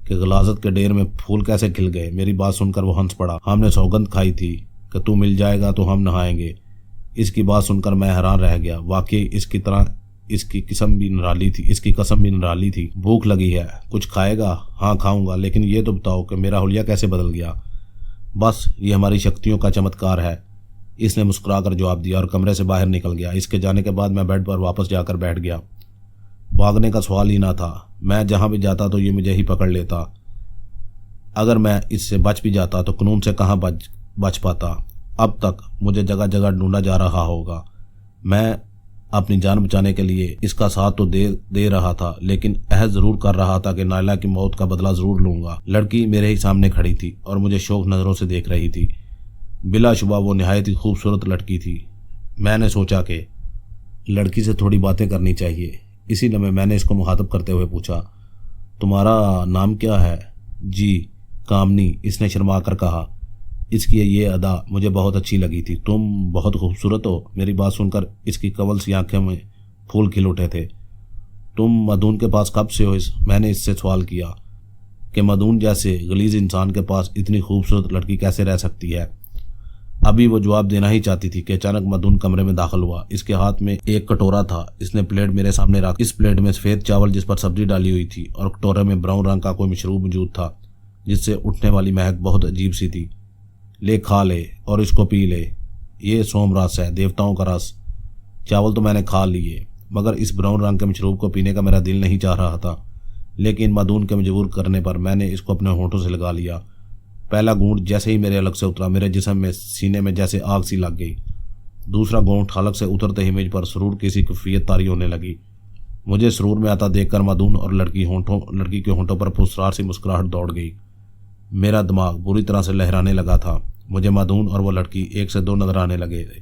कि गलाजत के ढेर में फूल कैसे खिल गए। मेरी बात सुनकर वो हंस पड़ा। हमने सौगंध खाई थी कि तू मिल जाएगा तो हम नहाएंगे। इसकी बात सुनकर मैं हैरान रह गया। वाकई इसकी कसम भी निराली थी। भूख लगी है, कुछ खाएगा? हाँ खाऊंगा, लेकिन ये तो बताओ कि मेरा हुलिया कैसे बदल गया? बस ये हमारी शक्तियों का चमत्कार है, इसने मुस्कुराकर जवाब दिया और कमरे से बाहर निकल गया। इसके जाने के बाद मैं बेड पर वापस जाकर बैठ गया। भागने का सवाल ही ना था। मैं जहां भी जाता तो ये मुझे ही पकड़ लेता। अगर मैं इससे बच भी जाता तो कानून से कहाँ बच पाता। अब तक मुझे जगह जगह ढूंढा जा रहा होगा। मैं अपनी जान बचाने के लिए इसका साथ तो दे रहा था, लेकिन अहद जरूर कर रहा था कि नायला की मौत का बदला जरूर लूंगा। लड़की मेरे ही सामने खड़ी थी और मुझे शौक नज़रों से देख रही थी। बिलाशुबा वो निहायत ही खूबसूरत लड़की थी। मैंने सोचा कि लड़की से थोड़ी बातें करनी चाहिए। इसी लम्हे मैंने इसको मुखातब करते हुए पूछा, तुम्हारा नाम क्या है? जी कामनी, इसने शर्मा कर कहा। इसकी ये अदा मुझे बहुत अच्छी लगी थी। तुम बहुत खूबसूरत हो। मेरी बात सुनकर इसकी कवल सी आंखें में फूल खिल उठे थे। तुम मदून के पास कब से हो? मैंने इससे सवाल किया कि मदून जैसे गलीज इंसान के पास इतनी खूबसूरत लड़की कैसे रह सकती है। अभी वो जवाब देना ही चाहती थी कि अचानक मदून कमरे में दाखिल हुआ। इसके हाथ में एक कटोरा था। इसने प्लेट मेरे सामने रखा। इस प्लेट में सफ़ेद चावल जिस पर सब्जी डाली हुई थी और कटोरे में ब्राउन रंग का कोई मशरूब मौजूद था जिससे उठने वाली महक बहुत अजीब सी थी। ले खा ले और इसको पी ले। ये सोम रस है, देवताओं का रस। चावल तो मैंने खा लिए, मगर इस ब्राउन रंग के मशरूब को पीने का मेरा दिल नहीं चाह रहा था। लेकिन मदून के मजबूर करने पर मैंने इसको अपने होंठों से लगा लिया। पहला घूंट जैसे ही मेरे अलग से उतरा, मेरे जिस्म में सीने में जैसे आग सी लग गई। दूसरा घूंट हलक से उतरते ही मुझ पर सुरूर की सी कैफियत तारी होने लगी। मुझे सुरूर में आता देखकर मदून और लड़की के होंठों पर पुरस्कार सी मुस्कुराहट दौड़ गई। मेरा दिमाग बुरी तरह से लहराने लगा था। मुझे मदून और वो लड़की एक से दो नजर आने लगे थे।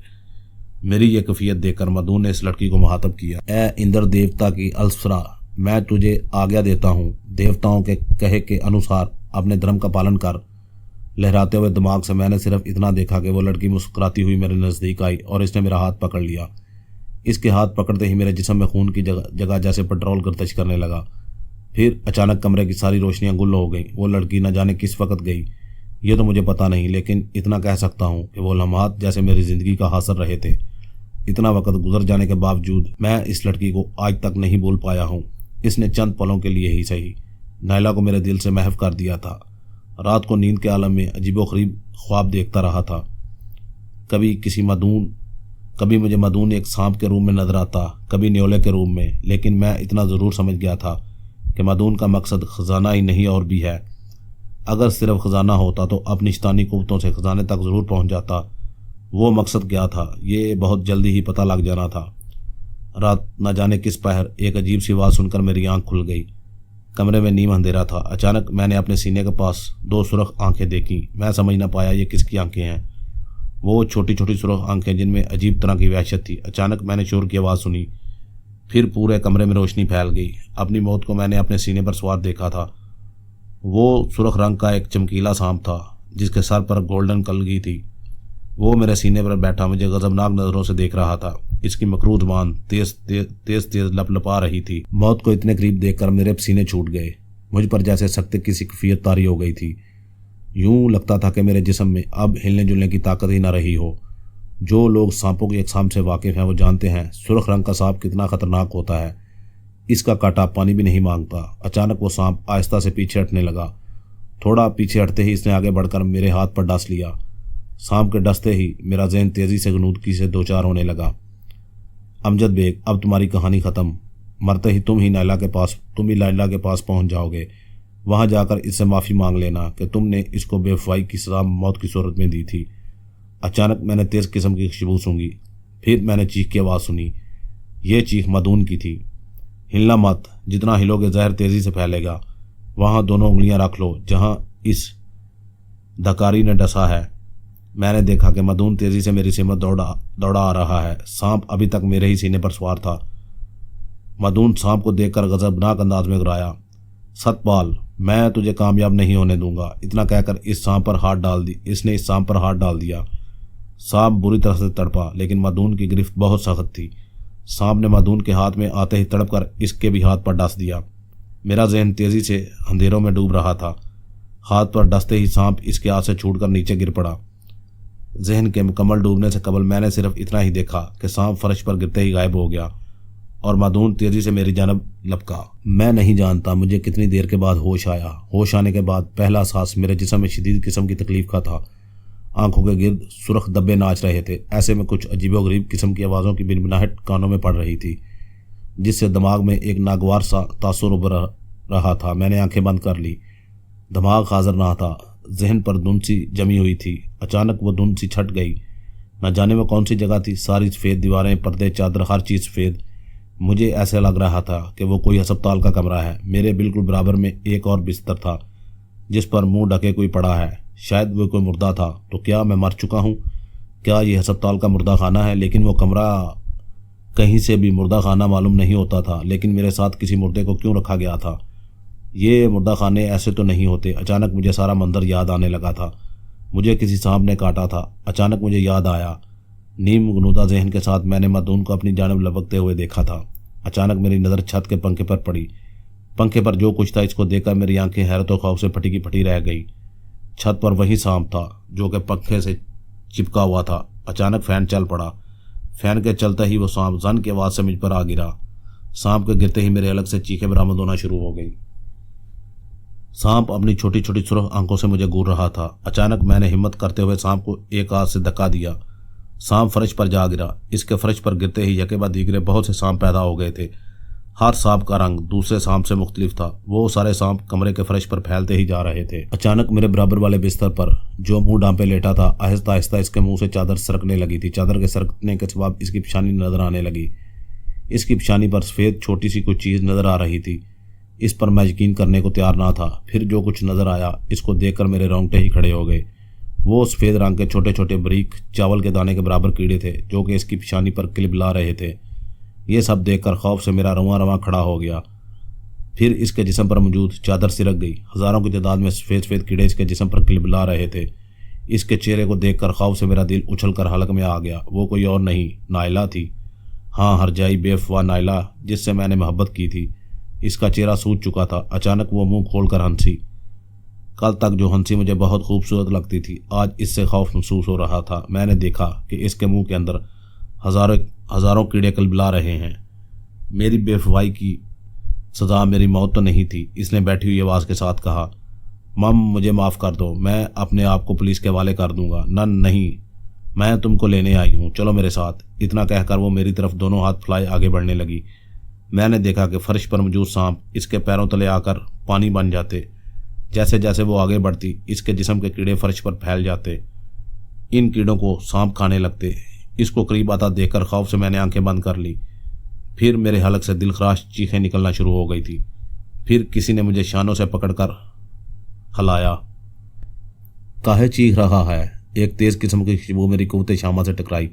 मेरी ये कैफियत देखकर मदून ने इस लड़की को मुखातब किया। ए इंद्र देवता की अल्सरा, मैं तुझे आज्ञा देता हूँ, देवताओं के कहे के अनुसार अपने धर्म का पालन कर। लहराते हुए दिमाग से मैंने सिर्फ इतना देखा कि वो लड़की मुस्कुराती हुई मेरे नज़दीक आई और इसने मेरा हाथ पकड़ लिया। इसके हाथ पकड़ते ही मेरे जिस्म में खून की जगह जैसे पेट्रोल गर्दिश करने लगा। फिर अचानक कमरे की सारी रोशनियां गुल हो गईं। वो लड़की न जाने किस वक्त गई, ये तो मुझे पता नहीं, लेकिन इतना कह सकता हूँ कि वो लम्हात जैसे मेरी ज़िंदगी का हासिल रहे थे। इतना वक्त गुजर जाने के बावजूद मैं इस लड़की को आज तक नहीं भूल पाया हूँ। इसने चंद पलों के लिए ही सही नायला को मेरे दिल से महफ कर दिया था। रात को नींद के आलम में अजीबोगरीब ख्वाब देखता रहा था। कभी मुझे मदून एक सांप के रूप में नजर आता, कभी न्योले के रूप में, लेकिन मैं इतना ज़रूर समझ गया था कि मदून का मकसद ख़जाना ही नहीं और भी है। अगर सिर्फ ख़जाना होता तो अपनी शैतानी कुव्वतों से ख़जाने तक ज़रूर पहुंच जाता। वो मकसद क्या था ये बहुत जल्दी ही पता लग जाना था। रात न जाने किस पहर एक अजीब सी आवाज़ सुनकर मेरी आंख खुल गई। कमरे में नीम अंधेरा था। अचानक मैंने अपने सीने के पास दो सुर्ख आंखें देखी। मैं समझ न पाया ये किसकी आंखें हैं। वो छोटी छोटी सुर्ख आंखें जिनमें अजीब तरह की वहशत थी। अचानक मैंने शोर की आवाज़ सुनी। फिर पूरे कमरे में रोशनी फैल गई। अपनी मौत को मैंने अपने सीने पर सवार देखा था। वो सुर्ख रंग का एक चमकीला सांप था जिसके सर पर गोल्डन कलगी थी। वो मेरे सीने पर बैठा मुझे गजबनाक नज़रों से देख रहा था। इसकी मकरू ज़ुबान तेज लपलपा रही थी। मौत को इतने करीब देखकर मेरे सीने छूट गए। मुझ पर जैसे सख्त की सी कैफियत तारी हो गई थी। यूं लगता था कि मेरे जिस्म में अब हिलने जुलने की ताकत ही न रही हो। जो लोग सांपों की अक़साम से वाकिफ़ हैं वो जानते हैं सुर्ख रंग का सांप कितना ख़तरनाक होता है। इसका कांटा पानी भी नहीं मांगता। अचानक वो सांप आहिस्ता से पीछे हटने लगा। थोड़ा पीछे हटते ही इसने आगे बढ़कर मेरे हाथ पर डस लिया। सांप के डसते ही मेरा ज़हन तेज़ी से गनूदगी से दो चार होने लगा। अमजद बेग, अब तुम्हारी कहानी ख़त्म। मरते ही तुम ही नायला के पास पहुंच जाओगे। वहाँ जाकर इससे माफ़ी मांग लेना कि तुमने इसको बेवफाई की सज़ा मौत की सूरत में दी थी। अचानक मैंने तेज़ किस्म की खुशबू सूंघी। फिर मैंने चीख की आवाज़ सुनी। ये चीख मदून की थी। हिलना मत, जितना हिलोगे जहर तेज़ी से फैलेगा। वहाँ दोनों उंगलियाँ रख लो जहाँ इस धकारी ने डसा है। मैंने देखा कि मदून तेज़ी से मेरी सिमत दौड़ा आ रहा है। सांप अभी तक मेरे ही सीने पर सवार था। मदून सांप को देखकर गजबनाक अंदाज में गिराया। सतपाल, मैं तुझे कामयाब नहीं होने दूंगा। इतना कहकर इसने इस सांप पर हाथ डाल दिया। सांप बुरी तरह से तड़पा, लेकिन मदून की गिरफ्त बहुत सख्त थी। सांप ने मदून के हाथ में आते ही तड़प कर इसके भी हाथ पर डस दिया। मेरा जहन तेजी से अंधेरों में डूब रहा था। हाथ पर डसते ही सांप इसके हाथ से छूटकर नीचे गिर पड़ा। जहन के मुकम्मल डूबने से कबल मैंने सिर्फ इतना ही देखा कि सांप फर्श पर गिरते ही गायब हो गया और मदून तेजी से मेरी जानब लपका। मैं नहीं जानता मुझे कितनी देर के बाद होश आया। होश आने के बाद पहला सांस मेरे जिस्म में शदीद किस्म की तकलीफ का था। आंखों के गिर्द सुर्ख धब्बे नाच रहे थे। ऐसे में कुछ अजीबोगरीब किस्म की आवाज़ों की बिनबिनाहट कानों में पड़ रही थी, जिससे दिमाग में एक नागवार सा तासुर उभर रहा था। मैंने आंखें बंद कर ली। दिमाग हाजिर ना था। जहन पर धुंध सी जमी हुई थी। अचानक वो धुंध सी छट गई। न जाने वो कौन सी जगह थी। सारी सफ़ेद दीवारें, पर्दे, चादर, हर चीज़ सफ़ेद। मुझे ऐसे लग रहा था कि वो कोई अस्पताल का कमरा है। मेरे बिल्कुल बराबर में एक और बिस्तर था जिस पर मुंह ढके कोई पड़ा है। शायद वो कोई मुर्दा था। तो क्या मैं मर चुका हूँ? क्या ये अस्पताल का मुर्दा खाना है? लेकिन वो कमरा कहीं से भी मुर्दा खाना मालूम नहीं होता था। लेकिन मेरे साथ किसी मुर्दे को क्यों रखा गया था? ये मुर्दा खाने ऐसे तो नहीं होते। अचानक मुझे सारा मंजर याद आने लगा था। मुझे किसी सांप ने काटा था। अचानक मुझे याद आया, नीम गुनूदा जहन के साथ मैंने मदून को अपनी जानब लपकते हुए देखा था। अचानक मेरी नज़र छत के पंखे पर पड़ी। पंखे पर जो कुछ था, इसको देखकर मेरी आंखें हैरत और खौफ से फटी की फटी रह गई। छत पर वही सांप था जो कि पंखे से चिपका हुआ था। अचानक फ़ैन चल पड़ा। फ़ैन के चलते ही वो सांप जन की आवाज़ से मुझ पर आ गिरा। सांप के गिरते ही मेरे अलग से चीखें बरामद होना शुरू हो गई। सांप अपनी छोटी छोटी सुर्ख आंखों से मुझे घूर रहा था। अचानक मैंने हिम्मत करते हुए सांप को एक हाथ से धक्का दिया। सांप फर्श पर जा गिरा। इसके फर्श पर गिरते ही यके बाद दीगरे बहुत से सांप पैदा हो गए थे। हर सांप का रंग दूसरे सांप से मुख्तलिफ था। वो सारे सांप कमरे के फर्श पर फैलते ही जा रहे थे। अचानक मेरे बराबर वाले बिस्तर पर जो मुंह डांपे लेटा था, आहिस्ता आहिस्ता इसके मुंह से चादर सरकने लगी थी। चादर के सरकने के सबब इसकी पेशानी नजर आने लगी। इसकी पेशानी पर सफ़ेद छोटी सी कुछ चीज़ नजर आ रही थी। इस पर मैं यकीन करने को तैयार ना था। फिर जो कुछ नजर आया, इसको देखकर मेरे रोंगटे ही खड़े हो गए। वो सफ़ेद रंग के छोटे छोटे बारीक चावल के दाने के बराबर कीड़े थे जो कि इसकी पेशानी पर किलबिला रहे थे। ये सब देखकर खौफ से मेरा रवां रवां खड़ा हो गया। फिर इसके जिस्म पर मौजूद चादर सिरक गई। हज़ारों की तादाद में सफ़ेद सफ़ेद कीड़े इसके जिस्म पर किलबिला रहे थे। इसके चेहरे को देखकर खौफ से मेरा दिल उछल कर हलक में आ गया। वो कोई और नहीं, नाइला थी। हाँ, हरजाई बेवफा नाइला, जिससे मैंने मोहब्बत की थी। इसका चेहरा सूज चुका था। अचानक वो मुंह खोलकर हंसी। कल तक जो हंसी मुझे बहुत खूबसूरत लगती थी, आज इससे खौफ महसूस हो रहा था। मैंने देखा कि इसके मुंह के अंदर हज़ारों कीड़े किलबिला रहे हैं। मेरी बेवफाई की सज़ा मेरी मौत तो नहीं थी। इसने बैठी हुई आवाज़ के साथ कहा, मम मुझे माफ़ कर दो, मैं अपने आप को पुलिस के हवाले कर दूंगा। नहीं, मैं तुमको लेने आई हूँ, चलो मेरे साथ। इतना कहकर वो मेरी तरफ दोनों हाथ फैलाए आगे बढ़ने लगी। मैंने देखा कि फर्श पर मौजूद सांप इसके पैरों तले आकर पानी बन जाते। जैसे जैसे वो आगे बढ़ती, इसके जिस्म के कीड़े फर्श पर फैल जाते। इन कीड़ों को सांप खाने लगते। इसको करीब आता देखकर खौफ से मैंने आंखें बंद कर ली। फिर मेरे हलक से दिलखराश चीखें निकलना शुरू हो गई थी। फिर किसी ने मुझे शानों से पकड़कर हलाया। काहे चीख रहा है? एक तेज़ किस्म की खुशबू मेरी कुव्वत शामा से टकराई।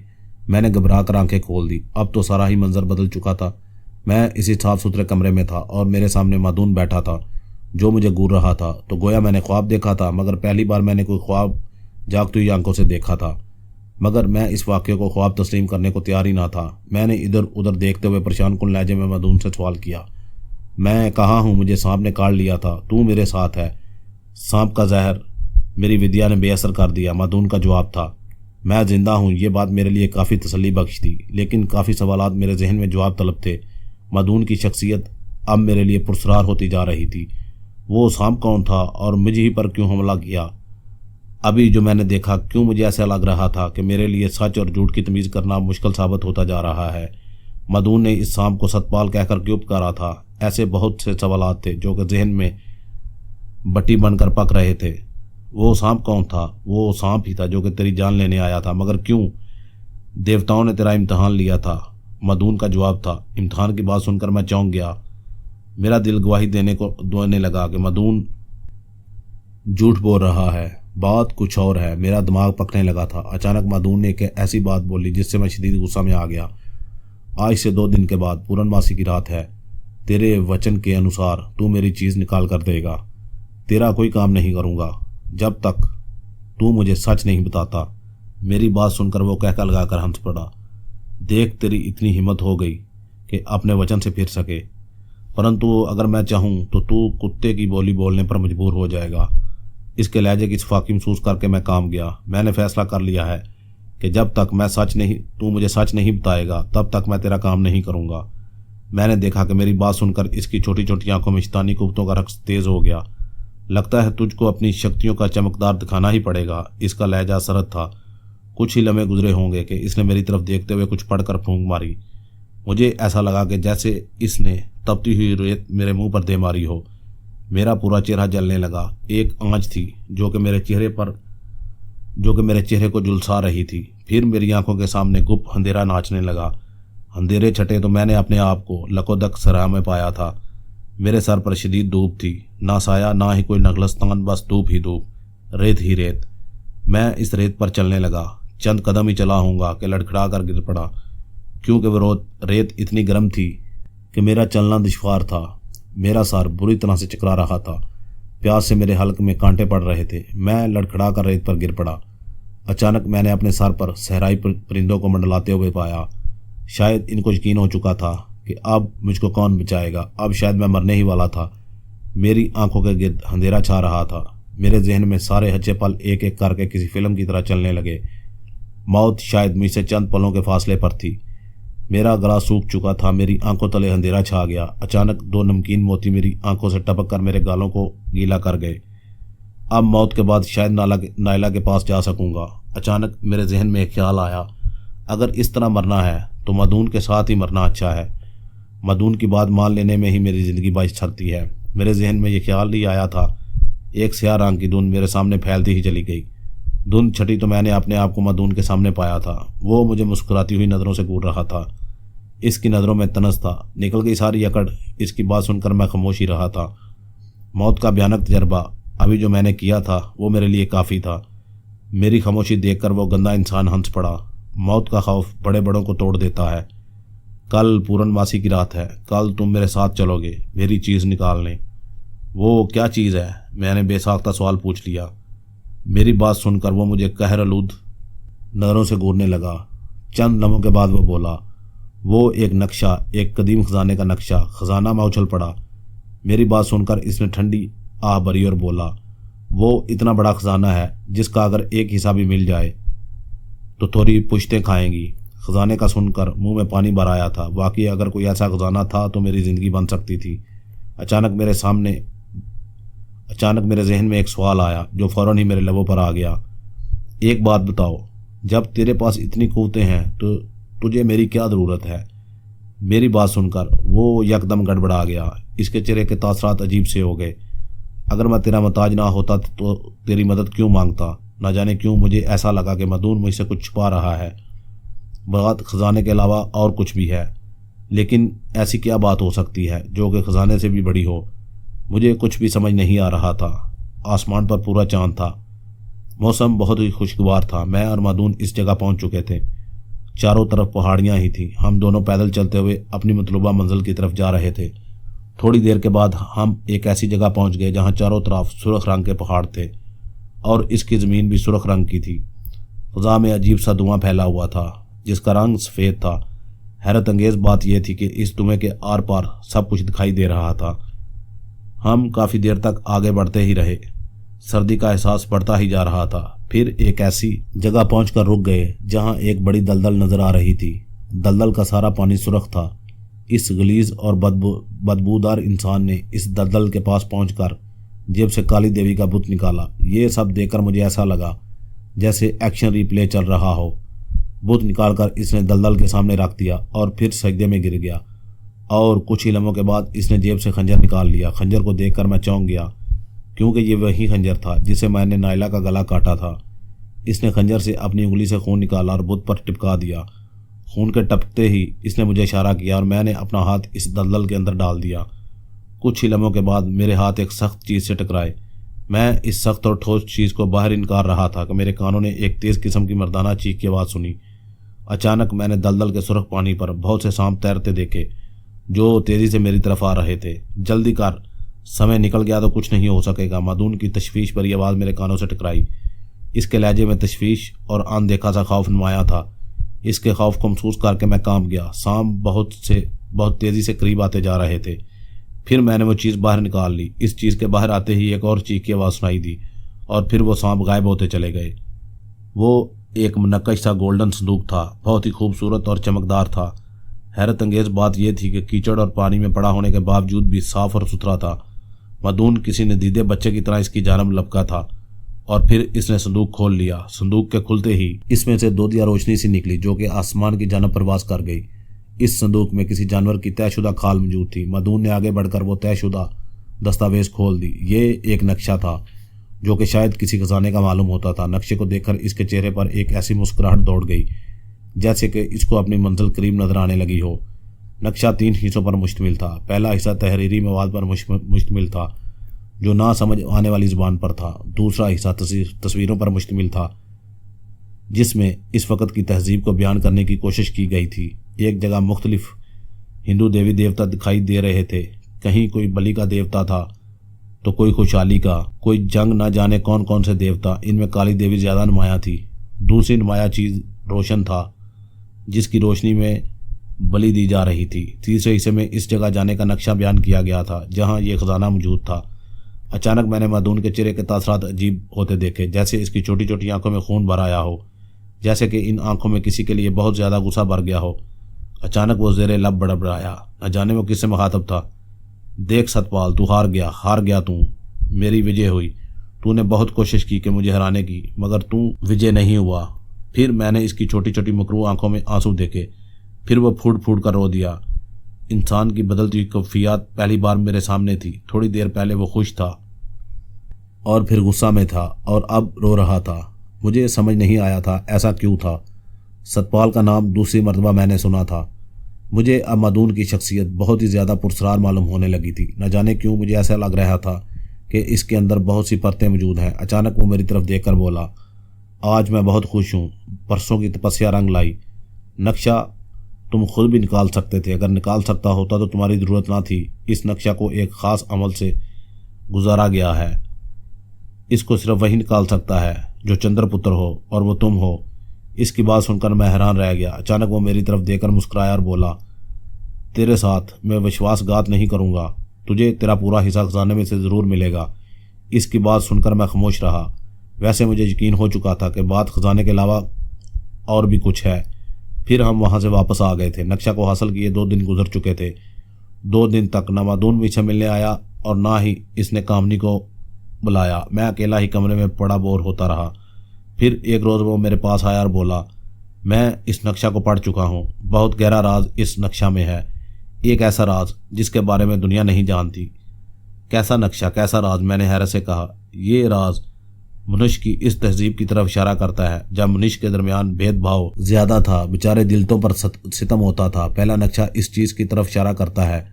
मैंने घबरा कर आंखें खोल दी। अब तो सारा ही मंजर बदल चुका था। मैं इसी साफ सुथरे कमरे में था और मेरे सामने मदून बैठा था जो मुझे घूर रहा था। तो गोया मैंने ख्वाब देखा था, मगर पहली बार मैंने कोई ख्वाब जागती हुई आंखों से देखा था। मगर मैं इस वाक़े को ख्वाब तस्लीम करने को तैयार ही ना था। मैंने इधर उधर देखते हुए परेशान कुन लहजे में मदून से सवाल किया, मैं कहाँ हूँ? मुझे सांप ने काट लिया था, तू मेरे साथ है। सांप का जहर मेरी विद्या ने बेअसर कर दिया, मदून का जवाब था। मैं जिंदा हूँ, ये बात मेरे लिए काफ़ी तसल्ली बख्श थी। लेकिन काफ़ी सवालात मेरे जहन में जवाब तलब थे। मदून की शख्सियत अब मेरे लिए पुरस्कार होती जा रही थी। वो सांप कौन था और मुझे ही पर क्यों हमला किया? अभी जो मैंने देखा, क्यों मुझे ऐसा लग रहा था कि मेरे लिए सच और झूठ की तमीज़ करना मुश्किल साबित होता जा रहा है। मदून ने इस सांप को सतपाल कहकर क्यों पुकारा था? ऐसे बहुत से सवालात थे जो कि जहन में बट्टी बनकर पक रहे थे। वो सांप कौन था? वो सांप ही था जो कि तेरी जान लेने आया था। मगर क्यों? देवताओं ने तेरा इम्तहान लिया था, मदून का जवाब था। इम्तहान की बात सुनकर मैं चौंक गया। मेरा दिल गवाही देने लगा कि मदून झूठ बोल रहा है, बात कुछ और है। मेरा दिमाग पकने लगा था। अचानक मदून ने एक ऐसी बात बोली जिससे मैं शदीद गुस्सा में आ गया। आज से 2 दिन के बाद पूर्णमासी की रात है। तेरे वचन के अनुसार तू मेरी चीज़ निकाल कर देगा। तेरा कोई काम नहीं करूँगा जब तक तू मुझे सच नहीं बताता। मेरी बात सुनकर वो कहका लगाकर हंस पड़ा। देख, तेरी इतनी हिम्मत हो गई कि अपने वचन से फिर सके, परंतु अगर मैं चाहूँ तो तू कुत्ते की बोली बोलने पर मजबूर हो जाएगा। इसके लहजे की सफाकी महसूस करके मैं काम गया। मैंने फैसला कर लिया है कि जब तक तू मुझे सच नहीं बताएगा तब तक मैं तेरा काम नहीं करूँगा। मैंने देखा कि मेरी बात सुनकर इसकी छोटी छोटी आंखों में शैतानी कुत्तों का रक्स तेज हो गया। लगता है तुझको अपनी शक्तियों का चमकदार दिखाना ही पड़ेगा। इसका लहजा सरद था। कुछ ही लम्हे गुजरे होंगे कि इसने मेरी तरफ देखते हुए कुछ पढ़कर फूंक मारी। मुझे ऐसा लगा कि जैसे इसने तपती हुई रेत मेरे मुंह पर दे मारी हो। मेरा पूरा चेहरा जलने लगा। एक आंच थी जो कि मेरे चेहरे को झुलसा रही थी। फिर मेरी आंखों के सामने गुप्त अंधेरा नाचने लगा। अंधेरे छटे तो मैंने अपने आप को लकोदक सराह में पाया था। मेरे सर पर शदीद धूप थी, ना साया ना ही कोई नगलस्तान, बस धूप ही धूप, रेत ही रेत। मैं इस रेत पर चलने लगा। चंद कदम ही चला होऊंगा कि लड़खड़ा कर गिर पड़ा, क्योंकि वो रेत इतनी गर्म थी कि मेरा चलना दुश्वार था। मेरा सर बुरी तरह से चकरा रहा था। प्यास से मेरे हल्क में कांटे पड़ रहे थे। मैं लड़खड़ा कर रेत पर गिर पड़ा। अचानक मैंने अपने सर पर सहराई परिंदों को मंडलाते हुए पाया। शायद इनको यकीन हो चुका था कि अब मुझको कौन बचाएगा। अब शायद मैं मरने ही वाला था। मेरी आंखों के गिर्द अंधेरा छा रहा था। मेरे जहन में सारे अच्छे पल एक एक करके किसी फिल्म की तरह चलने लगे। मौत शायद मुझसे चंद पलों के फासले पर थी। मेरा गला सूख चुका था। मेरी आंखों तले अंधेरा छा गया। अचानक 2 नमकीन मोती मेरी आंखों से टपक कर मेरे गालों को गीला कर गए। अब मौत के बाद शायद नायला के पास जा सकूंगा। अचानक मेरे जहन में एक ख्याल आया, अगर इस तरह मरना है तो मदून के साथ ही मरना अच्छा है। मदून की बात मान लेने में ही मेरी ज़िंदगी बाइस छरती है। मेरे जहन में ये ख्याल ही आया था। एक स्याह रंग की धुंध मेरे सामने फैलती ही चली गई। धुंध छटी तो मैंने अपने आप को मदून के सामने पाया था। वो मुझे मुस्कुराती हुई नज़रों से घूर रहा था। इसकी नज़रों में तनस था। निकल गई सारी अकड़। इसकी बात सुनकर मैं खामोश ही रहा था। मौत का भयानक तजर्बा अभी जो मैंने किया था वो मेरे लिए काफ़ी था। मेरी खामोशी देखकर वो गंदा इंसान हंस पड़ा। मौत का खौफ बड़े बड़ों को तोड़ देता है। कल पूर्णमासी की रात है। कल तुम मेरे साथ चलोगे मेरी चीज़ निकालने। वो क्या चीज़ है? मैंने बेसाख्ता सवाल पूछ लिया। मेरी बात सुनकर वो मुझे कहरआलूद नज़रों से घूरने लगा। चंद लम्हों के बाद वो बोला, वो एक नक्शा, एक कदीम खजाने का नक्शा। खजाना मैं उछल पड़ा। मेरी बात सुनकर इसने ठंडी आह भरी और बोला, वो इतना बड़ा खजाना है जिसका अगर एक हिस्सा भी मिल जाए तो थोड़ी पुश्तें खाएंगी। खजाने का सुनकर मुंह में पानी भर आया था। वाकई अगर कोई ऐसा खजाना था तो मेरी ज़िंदगी बन सकती थी। अचानक मेरे जहन में एक सवाल आया जो फ़ौरन ही मेरे लबों पर आ गया। एक बात बताओ, जब तेरे पास इतनी क़ुव्वतें हैं तो तुझे मेरी क्या ज़रूरत है? मेरी बात सुनकर वो यकदम गड़बड़ा गया। इसके चेहरे के तासरात अजीब से हो गए। अगर मैं तेरा मोहताज ना होता तो तेरी मदद क्यों मांगता? ना जाने क्यों मुझे ऐसा लगा कि मदून मुझसे कुछ छुपा रहा है। बात खजाने के अलावा और कुछ भी है, लेकिन ऐसी क्या बात हो सकती है जो कि खजाने से भी बड़ी हो? मुझे कुछ भी समझ नहीं आ रहा था। आसमान पर पूरा चांद था। मौसम बहुत ही खुशगवार था। मैं और मदून इस जगह पहुंच चुके थे। चारों तरफ पहाड़ियां ही थी। हम दोनों पैदल चलते हुए अपनी मतलूबा मंजिल की तरफ जा रहे थे। थोड़ी देर के बाद हम एक ऐसी जगह पहुंच गए जहां चारों तरफ सुर्ख रंग के पहाड़ थे और इसकी ज़मीन भी सुर्ख रंग की थी। फ़ज़ा में अजीब सा धुआं फैला हुआ था जिसका रंग सफ़ेद था। हैरत अंगेज़ बात यह थी कि इस धुएं के आर पार सब कुछ दिखाई दे रहा था। हम काफ़ी देर तक आगे बढ़ते ही रहे। सर्दी का एहसास बढ़ता ही जा रहा था। फिर एक ऐसी जगह पहुंचकर रुक गए जहां एक बड़ी दलदल नज़र आ रही थी। दलदल का सारा पानी सुर्ख था। इस गलीज और बदबूदार इंसान ने इस दलदल के पास पहुंचकर जेब से काली देवी का बुत निकाला। ये सब देखकर मुझे ऐसा लगा जैसे एक्शन रिप्ले चल रहा हो। बुत निकालकर इसने दलदल के सामने रख दिया और फिर सजदे में गिर गया। और कुछ ही लम्हों के बाद इसने जेब से खंजर निकाल लिया। खंजर को देखकर मैं चौंक गया क्योंकि ये वही खंजर था जिसे मैंने नायला का गला काटा था। इसने खंजर से अपनी उंगली से खून निकाला और बुत पर टिपका दिया। खून के टपकते ही इसने मुझे इशारा किया और मैंने अपना हाथ इस दलदल के अंदर डाल दिया। कुछ ही लम्हों के बाद मेरे हाथ एक सख्त चीज़ से टकराए। मैं इस सख्त और ठोस चीज़ को बाहर निकाल रहा था कि मेरे कानों ने एक तेज़ किस्म की मर्दाना चीख की आवाज़ सुनी। अचानक मैंने दलदल के सुरख पानी पर बहुत से सांप तैरते देखे जो तेज़ी से मेरी तरफ आ रहे थे। जल्दी कर, समय निकल गया तो कुछ नहीं हो सकेगा। मादून की तशवीश भरी आवाज़ मेरे कानों से टकराई। इसके लहजे में तशवीश और अनदेखा सा खौफ नुमाया था। इसके खौफ को महसूस करके मैं कांप गया। सांप बहुत तेज़ी से करीब आते जा रहे थे। फिर मैंने वो चीज़ बाहर निकाल ली। इस चीज़ के बाहर आते ही एक और चीख की आवाज़ सुनाई दी और फिर वो सांप गायब होते चले गए। वो एक मुनक्कश सा गोल्डन संदूक था, बहुत ही खूबसूरत और चमकदार था। हैरत अंगेज़ बात यह थी कि कीचड़ और पानी में पड़ा होने के बावजूद भी साफ और सुथरा था। मादून किसी नदीदे बच्चे की तरह इसकी जानब लपका था और फिर इसने संदूक खोल लिया। संदूक के खुलते ही इसमें से दो दिया रोशनी सी निकली जो कि आसमान की जानब परवास कर गई। इस संदूक में किसी जानवर की तयशुदा खाल मौजूद थी। मादून ने आगे बढ़कर वो तयशुदा दस्तावेज खोल दी। ये एक नक्शा था जो कि शायद किसी खजाने का मालूम होता था। नक्शे को देखकर इसके चेहरे पर एक ऐसी मुस्कुराहट दौड़ गई जैसे कि इसको अपनी मंजिल करीब नजर आने लगी हो। नक्शा 3 हिस्सों पर मुश्तमिल था। पहला हिस्सा तहरीरी मवाद पर मुश्तमिल था जो ना समझ आने वाली ज़ुबान पर था। दूसरा हिस्सा तस्वीरों पर मुश्तमिल था जिसमें इस वक्त की तहजीब को बयान करने की कोशिश की गई थी। एक जगह मुख्तलिफ हिंदू देवी देवता दिखाई दे रहे थे। कहीं कोई बलि का देवता था तो कोई खुशहाली का, कोई जंग, ना जाने कौन कौन से देवता। इनमें काली देवी ज़्यादा नुमाया थी। दूसरी नुमाया चीज़ रोशन था जिसकी रोशनी में बलि दी जा रही थी। तीसरे हिस्से में इस जगह जाने का नक्शा बयान किया गया था जहाँ ये खजाना मौजूद था। अचानक मैंने मादून के चेहरे के तासरात अजीब होते देखे, जैसे इसकी छोटी छोटी आंखों में खून भर आया हो, जैसे कि इन आंखों में किसी के लिए बहुत ज़्यादा गुस्सा भर गया हो। अचानक वो ज़ेरे लब बड़बड़ाया। न जाने वो किससे मुखातब था। देख सतपाल, तू हार गया तू। मेरी विजय हुई। तूने बहुत कोशिश की कि मुझे हराने की, मगर तू विजय नहीं हुआ। फिर मैंने इसकी छोटी छोटी मकरू आंखों में आंसू देखे। फिर वो फूट फूट कर रो दिया। इंसान की बदलती कैफियत पहली बार मेरे सामने थी। थोड़ी देर पहले वो खुश था और फिर गुस्सा में था और अब रो रहा था। मुझे समझ नहीं आया था ऐसा क्यों था। सतपाल का नाम दूसरी मरतबा मैंने सुना था। मुझे अब मादून की शख्सियत बहुत ही ज़्यादा पुरस्कार मालूम होने लगी थी। न जाने क्यों मुझे ऐसा लग रहा था कि इसके अंदर बहुत सी परतें मौजूद हैं। अचानक वो मेरी तरफ देखकर बोला, आज मैं बहुत खुश हूँ। परसों की तपस्या रंग लाई। नक्शा तुम खुद भी निकाल सकते थे। अगर निकाल सकता होता तो तुम्हारी ज़रूरत ना थी। इस नक्शा को एक ख़ास अमल से गुजारा गया है। इसको सिर्फ वही निकाल सकता है जो चंद्रपुत्र हो, और वो तुम हो। इसकी बात सुनकर मैं हैरान रह गया। अचानक वो मेरी तरफ देखकर मुस्कुराया और बोला, तेरे साथ मैं विश्वासघात नहीं करूँगा। तुझे तेरा पूरा हिस्सा खजाने में से ज़रूर मिलेगा। इसकी बात सुनकर मैं खामोश रहा। वैसे मुझे यकीन हो चुका था कि बात खजाने के अलावा और भी कुछ है। फिर हम वहाँ से वापस आ गए थे। नक्शा को हासिल किए 2 दिन गुजर चुके थे। 2 दिन तक ना मादून मुझसे मिलने आया और ना ही इसने कामनी को बुलाया। मैं अकेला ही कमरे में पड़ा बोर होता रहा। फिर एक रोज़ वो मेरे पास आया और बोला, मैं इस नक्शा को पढ़ चुका हूँ। बहुत गहरा राज इस नक्शा में है। एक ऐसा राज जिसके बारे में दुनिया नहीं जानती। कैसा नक्शा, कैसा राज? मैंने हैरत से कहा। ये राज मनुष्य की इस तहजीब की तरफ इशारा करता है जब मनुष्य के दरमियान भेदभाव ज़्यादा था, बेचारे दिलतों पर सितम होता था। पहला नक्शा इस चीज़ की तरफ इशारा करता है।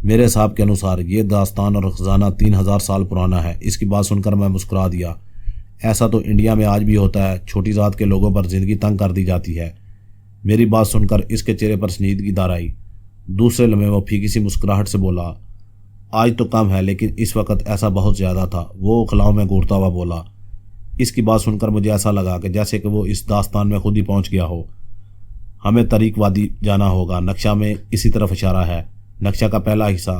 मेरे हिसाब के अनुसार ये दास्तान और खजाना 3000 साल पुराना है। इसकी बात सुनकर मैं मुस्कुरा दिया। ऐसा तो इंडिया में आज भी होता है। छोटी जात के लोगों पर ज़िंदगी तंग कर दी जाती है। मेरी बात सुनकर इसके चेहरे पर संजीदगी दार आई। दूसरे लम्हे वो फीकी सी मुस्कुराहट से बोला, आज तो कम है लेकिन इस वक्त ऐसा बहुत ज़्यादा था। वो खलाओं में घूरता हुआ बोला। इसकी बात सुनकर मुझे ऐसा लगा कि जैसे कि वो इस दास्तान में खुद ही पहुंच गया हो। हमें तरीक वादी जाना होगा। नक्शा में इसी तरफ इशारा है। नक्शा का पहला हिस्सा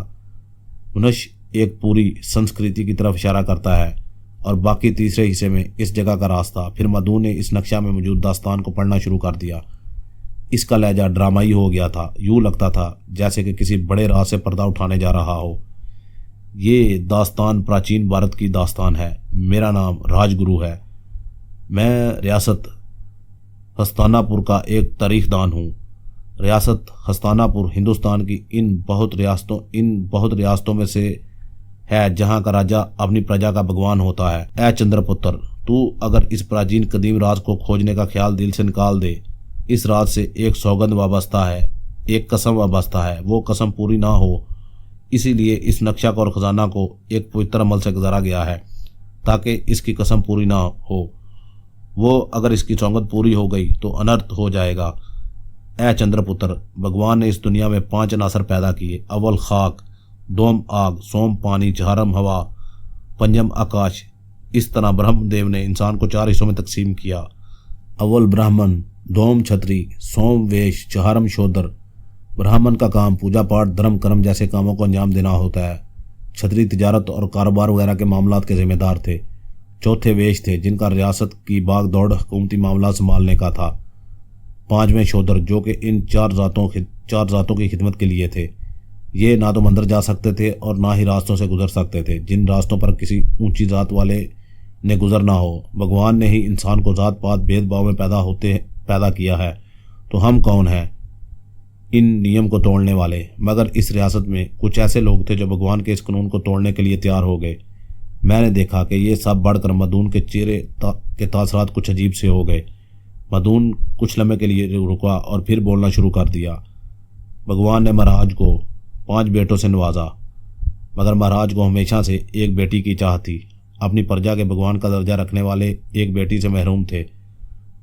मनुष्य एक पूरी संस्कृति की तरफ इशारा करता है और बाकी तीसरे हिस्से में इस जगह का रास्ता। फिर मधु ने इस नक्शा में मौजूद दास्तान को पढ़ना शुरू कर दिया। इसका लहजा ड्रामाई हो गया था। यूँ लगता था जैसे कि किसी बड़े राज से पर्दा उठाने जा रहा हो। ये दास्तान प्राचीन भारत की दास्तान है। मेरा नाम राजगुरु है। मैं रियासत हस्तानापुर का एक तारीखदान हूँ। रियासत हस्तानापुर हिंदुस्तान की इन बहुत रियासतों में से है जहाँ का राजा अपनी प्रजा का भगवान होता है। ऐ चंद्रपुत्र, तू अगर इस प्राचीन कदीम राज को खोजने का ख्याल दिल से निकाल दे, इस राज से एक सौगंध वाबस्ता है, एक कसम वाबस्ता है। वो कसम पूरी ना हो इसीलिए इस नक्शा और खजाना को एक पवित्र अमल से गुजारा गया है ताकि इसकी कसम पूरी ना हो। वो अगर इसकी सौगंध पूरी हो गई तो अनर्थ हो जाएगा। ऐ चंद्रपुत्र, भगवान ने इस दुनिया में 5 अनासर पैदा किए। अव्वल खाक, दोम आग, सोम पानी, चहारम हवा, पंजम आकाश। इस तरह ब्रह्मदेव ने इंसान को 4 हिस्सों में तकसीम किया। अव्वल ब्राह्मण, दोम छत्री, सोम वेश, चहारम शूद्र। ब्राह्मण का काम पूजा पाठ, धर्म कर्म जैसे कामों को अंजाम देना होता है। छत्री तिजारत और कारोबार वगैरह के मामलात के जिम्मेदार थे। चौथे वेश थे जिनका रियासत की भाग दौड़ हुकूमती मामला संभालने का था। 5वें शूद्र जो कि इन 4 जातों की खिदमत के लिए थे। ये ना तो मंदिर जा सकते थे और ना ही रास्तों से गुजर सकते थे जिन रास्तों पर किसी ऊंची जात वाले ने गुजर ना हो। भगवान ने ही इंसान को जात पात भेदभाव में पैदा किया है, तो हम कौन हैं इन नियम को तोड़ने वाले। मगर इस रियासत में कुछ ऐसे लोग थे जो भगवान के इस कानून को तोड़ने के लिए तैयार हो गए। मैंने देखा कि ये सब बढ़कर मदून के चेहरे के तासरात कुछ अजीब से हो गए। मदून कुछ लम्हे के लिए रुका और फिर बोलना शुरू कर दिया। भगवान ने महाराज को 5 बेटों से नवाजा, मगर महाराज को हमेशा से एक बेटी की चाह थी। अपनी प्रजा के भगवान का दर्जा रखने वाले एक बेटी से महरूम थे।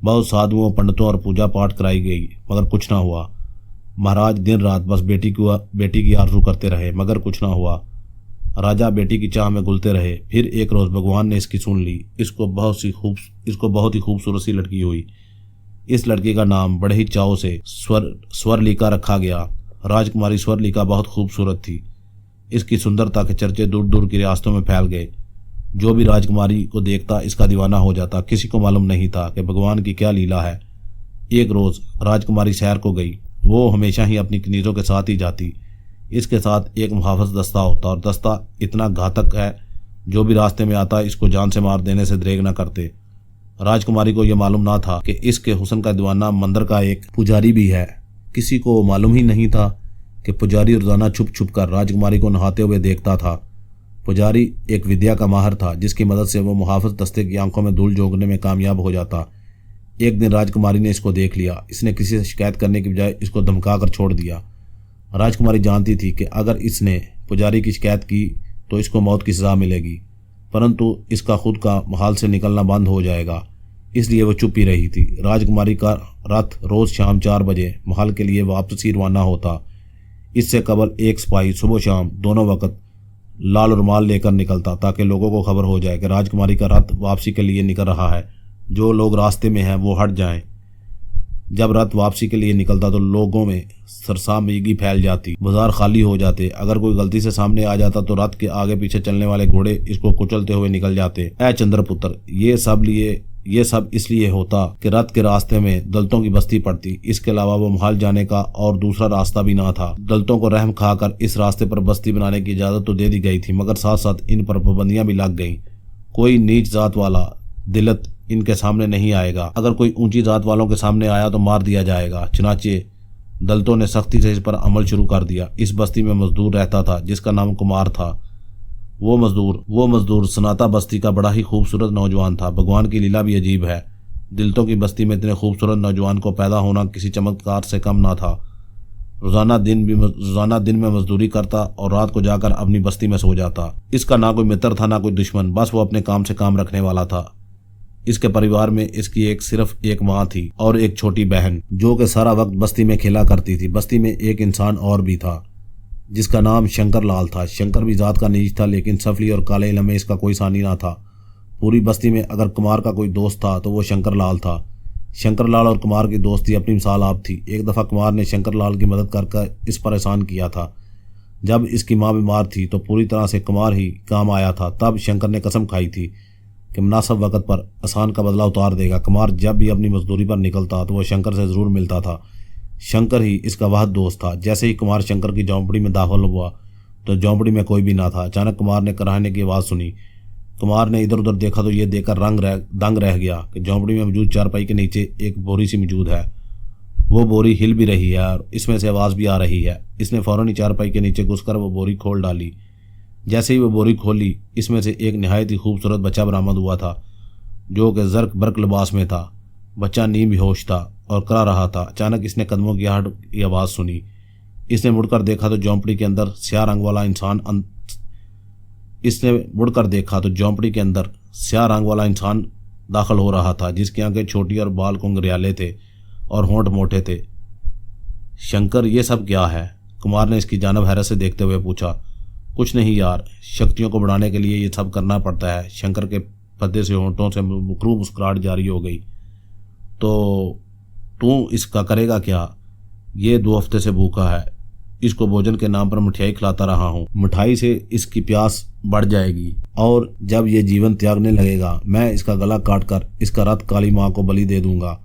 बहुत साधुओं, पंडितों और पूजा पाठ कराई गई मगर कुछ ना हुआ। महाराज दिन रात बस बेटी की आरज़ू करते रहे मगर कुछ ना हुआ। राजा बेटी की चाह में घुलते रहे। फिर एक रोज़ भगवान ने इसकी सुन ली। इसको बहुत ही खूबसूरत सी लड़की हुई। इस लड़की का नाम बड़े ही चाव से स्वरलिका रखा गया। राजकुमारी स्वरलिका बहुत खूबसूरत थी। इसकी सुंदरता के चर्चे दूर दूर की रियासतों में फैल गए। जो भी राजकुमारी को देखता इसका दीवाना हो जाता। किसी को मालूम नहीं था कि भगवान की क्या लीला है। एक रोज़ राजकुमारी शहर को गई। वो हमेशा ही अपनी कनीज़ों के साथ ही जाती। इसके साथ एक मुहाफ़िज़ दस्ता होता और दस्ता इतना घातक है जो भी रास्ते में आता इसको जान से मार देने से दरेग न करते। राजकुमारी को यह मालूम ना था कि इसके हुस्न का दीवाना मंदिर का एक पुजारी भी है। किसी को मालूम ही नहीं था कि पुजारी रोजाना छुप छुप कर राजकुमारी को नहाते हुए देखता था। पुजारी एक विद्या का माहिर था जिसकी मदद से वो मुहाफ़िज़ दस्ते की आंखों में धूल झोंकने में कामयाब हो जाता। एक दिन राजकुमारी ने इसको देख लिया। इसने किसी से शिकायत करने की बजाय इसको धमका कर छोड़ दिया। राजकुमारी जानती थी कि अगर इसने पुजारी की शिकायत की तो इसको मौत की सज़ा मिलेगी, परंतु इसका खुद का महल से निकलना बंद हो जाएगा, इसलिए वो चुप ही रही थी। राजकुमारी का रथ रोज़ शाम 4 बजे महल के लिए वापसी रवाना होता। इससे कबल एक सिपाही सुबह शाम दोनों वक्त लाल रुमाल लेकर निकलता ताकि लोगों को खबर हो जाए कि राजकुमारी का रथ वापसी के लिए निकल रहा है। जो लोग रास्ते में हैं वो हट जाएं। जब रथ वापसी के लिए निकलता तो लोगों में सरसामगी फैल जाती, बाजार खाली हो जाते। अगर कोई गलती से सामने आ जाता तो रथ के आगे पीछे चलने वाले घोड़े इसको कुचलते हुए निकल जाते। ऐ चंद्रपुत्र, ये सब इसलिए होता कि रथ के रास्ते में दलितों की बस्ती पड़ती। इसके अलावा वो महल जाने का और दूसरा रास्ता भी ना था। दलितों को रहम खाकर इस रास्ते पर बस्ती बनाने की इजाजत तो दे दी गई थी, मगर साथ साथ इन पर पाबंदियां भी लग गईं। कोई नीच जात वाला दिलत इनके सामने नहीं आएगा। अगर कोई ऊंची जात वालों के सामने आया तो मार दिया जाएगा। चुनाचे दलितों ने सख्ती से इस पर अमल शुरू कर दिया। इस बस्ती में मजदूर रहता था जिसका नाम कुमार था। वो मजदूर सनाता बस्ती का बड़ा ही खूबसूरत नौजवान था। भगवान की लीला भी अजीब है। दलितों की बस्ती में इतने खूबसूरत नौजवान को पैदा होना किसी चमत्कार से कम ना था। रोजाना दिन में मजदूरी करता और रात को जाकर अपनी बस्ती में सो जाता। इसका ना कोई मित्र था ना कोई दुश्मन, बस वो अपने काम से काम रखने वाला था। इसके परिवार में इसकी सिर्फ एक माँ थी और एक छोटी बहन जो कि सारा वक्त बस्ती में खेला करती थी। बस्ती में एक इंसान और भी था जिसका नाम शंकर लाल था। शंकर भी जात का नीच था, लेकिन सफली और काले इल्म में इसका कोई सानी ना था। पूरी बस्ती में अगर कुमार का कोई दोस्त था तो वो शंकर लाल था। शंकर लाल और कुमार की दोस्ती अपनी मिसाल आप थी। एक दफ़ा कुमार ने शंकर लाल की मदद कर इस पर एहसान किया था। जब इसकी माँ बीमार थी तो पूरी तरह से कुमार ही काम आया था। तब शंकर ने कसम खाई थी कि मुनासिब वक्त पर एहसान का बदला उतार देगा। कुमार जब भी अपनी मजदूरी पर निकलता तो वह शंकर से ज़रूर मिलता था। शंकर ही इसका वाहिद दोस्त था। जैसे ही कुमार शंकर की झोंपड़ी में दाखिल हुआ तो झोंपड़ी में कोई भी ना था। अचानक कुमार ने कराहने की आवाज़ सुनी। कुमार ने इधर उधर देखा तो ये देखकर दंग रह गया कि झोंपड़ी में मौजूद चारपाई के नीचे एक बोरी सी मौजूद है। वो बोरी हिल भी रही है और इसमें से आवाज़ भी आ रही है। इसने फ़ौरन ही चारपाई के नीचे घुसकर वो बोरी खोल डाली। जैसे ही वो बोरी खोली, इसमें से एक निहायत ही खूबसूरत बच्चा बरामद हुआ था, जो कि जर्क बर्क लिबास में था। बच्चा नीम बेहोश था और करा रहा था। अचानक इसने कदमों की आहट की आवाज़ सुनी। इसने मुड़कर देखा तो झोंपड़ी के अंदर स्याह रंग वाला इंसान दाखिल हो रहा था, जिसकी आंखें छोटी और बाल घुंघराले थे और होंठ मोटे थे। शंकर, ये सब क्या है? कुमार ने इसकी जानब हैरत से देखते हुए पूछा। कुछ नहीं यार, शक्तियों को बढ़ाने के लिए ये सब करना पड़ता है। शंकर के पर्दे से होंठों से मुकरू मुस्कुराहट जारी हो गई। तो तू इसका करेगा क्या? ये 2 हफ्ते से भूखा है। इसको भोजन के नाम पर मिठाई खिलाता रहा हूँ। मिठाई से इसकी प्यास बढ़ जाएगी और जब ये जीवन त्यागने लगेगा, मैं इसका गला काटकर इसका रथ काली माँ को बलि दे दूंगा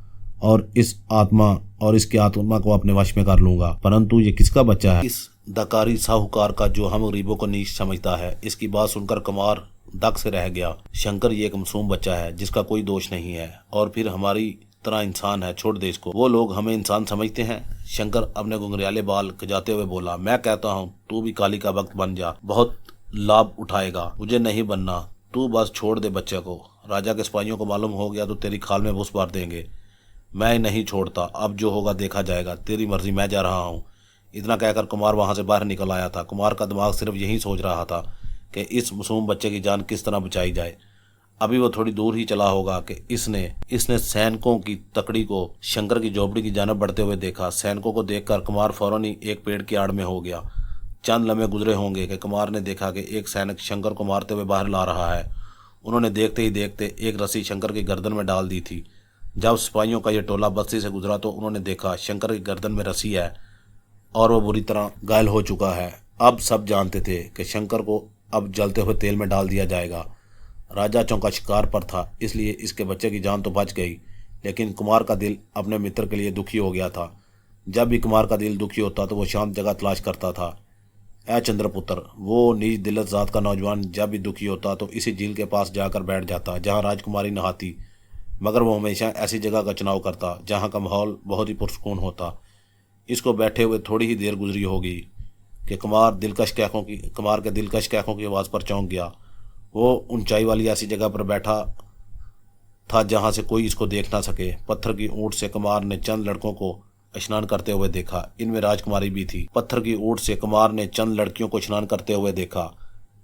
और इसकी आत्मा को अपने वश में कर लूंगा। परंतु ये किसका बच्चा है? इस दकारी साहूकार का, जो हम गरीबों को नीच समझता है। इसकी बात सुनकर कुमार दक से रह गया। शंकर, ये एक मासूम बच्चा है जिसका कोई दोष नहीं है और फिर हमारी तरह इंसान है। छोड़ दे इसको। वो लोग हमें इंसान समझते हैं। शंकर अपने घुंघराले बाल खजाते हुए बोला। मैं कहता हूँ तू भी काली का वक्त बन जा, बहुत लाभ उठाएगा। मुझे नहीं बनना, तू बस छोड़ दे बच्चे को। राजा के सिपाहियों को मालूम हो गया तो तेरी खाल में भूस भर देंगे। मैं नहीं छोड़ता, अब जो होगा देखा जाएगा। तेरी मर्जी, मैं जा रहा हूँ। इतना कहकर कुमार वहां से बाहर निकल आया था। कुमार का दिमाग सिर्फ यही सोच रहा था कि इस मासूम बच्चे की जान किस तरह बचाई जाए। अभी वो थोड़ी दूर ही चला होगा कि इसने सैनिकों की तकड़ी को शंकर की झोपड़ी की जानब बढ़ते हुए देखा। सैनिकों को देखकर कुमार फौरन ही एक पेड़ की आड़ में हो गया। चंद लम्हे गुजरे होंगे कि कुमार ने देखा कि एक सैनिक शंकर को मारते हुए बाहर ला रहा है। उन्होंने देखते ही देखते एक रस्सी शंकर की गर्दन में डाल दी थी। जब सिपाहियों का यह टोला बस्ती से गुजरा तो उन्होंने देखा शंकर की गर्दन में रस्सी है और वह बुरी तरह घायल हो चुका है। अब सब जानते थे कि शंकर को अब जलते हुए तेल में डाल दिया जाएगा। राजा चौंका शिकार पर था, इसलिए इसके बच्चे की जान तो बच गई, लेकिन कुमार का दिल अपने मित्र के लिए दुखी हो गया था। जब भी कुमार का दिल दुखी होता तो वो शांत जगह तलाश करता था। ऐ चंद्रपुत्र, वो नीच दिलत जात का नौजवान जब भी दुखी होता तो इसी झील के पास जाकर बैठ जाता जहाँ राजकुमारी नहाती, मगर वो हमेशा ऐसी जगह का चुनाव करता जहाँ का माहौल बहुत ही पुरसकून होता। इसको बैठे हुए थोड़ी ही देर गुजरी होगी कि कुमार के दिलकश कैकों की आवाज़ पर चौंक गया। वो ऊंचाई वाली ऐसी जगह पर बैठा था जहां से कोई इसको देख ना सके। पत्थर की ऊंट से कुमार ने चंद लड़कों को स्नान करते हुए देखा। इनमें राजकुमारी भी थी। पत्थर की ऊंट से कुमार ने चंद लड़कियों को स्नान करते हुए देखा।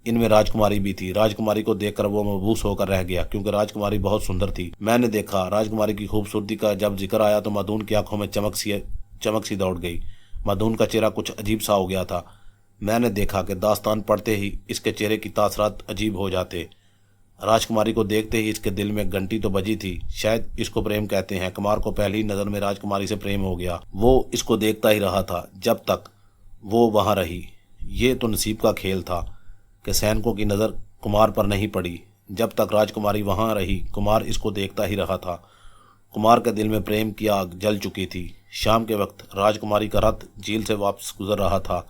इनमें राजकुमारी भी थी। राजकुमारी को देखकर वो मबूस होकर रह गया, क्योंकि राजकुमारी बहुत सुंदर थी। मैंने देखा राजकुमारी की खूबसूरती का जब जिक्र आया तो मधुन की आंखों में चमक सी दौड़ गई। मधुन का चेहरा कुछ अजीब सा हो गया था। मैंने देखा कि दास्तान पढ़ते ही इसके चेहरे की तासरात अजीब हो जाते। राजकुमारी को देखते ही इसके दिल में घंटी तो बजी थी। शायद इसको प्रेम कहते हैं। कुमार को पहली नज़र में राजकुमारी से प्रेम हो गया। वो इसको देखता ही रहा था जब तक वो वहाँ रही। ये तो नसीब का खेल था कि सैनिकों की नज़र कुमार पर नहीं पड़ी। जब तक राजकुमारी वहाँ रही, कुमार इसको देखता ही रहा था। कुमार के दिल में प्रेम की आग जल चुकी थी। शाम के वक्त राजकुमारी का रथ झील से वापस गुजर रहा था।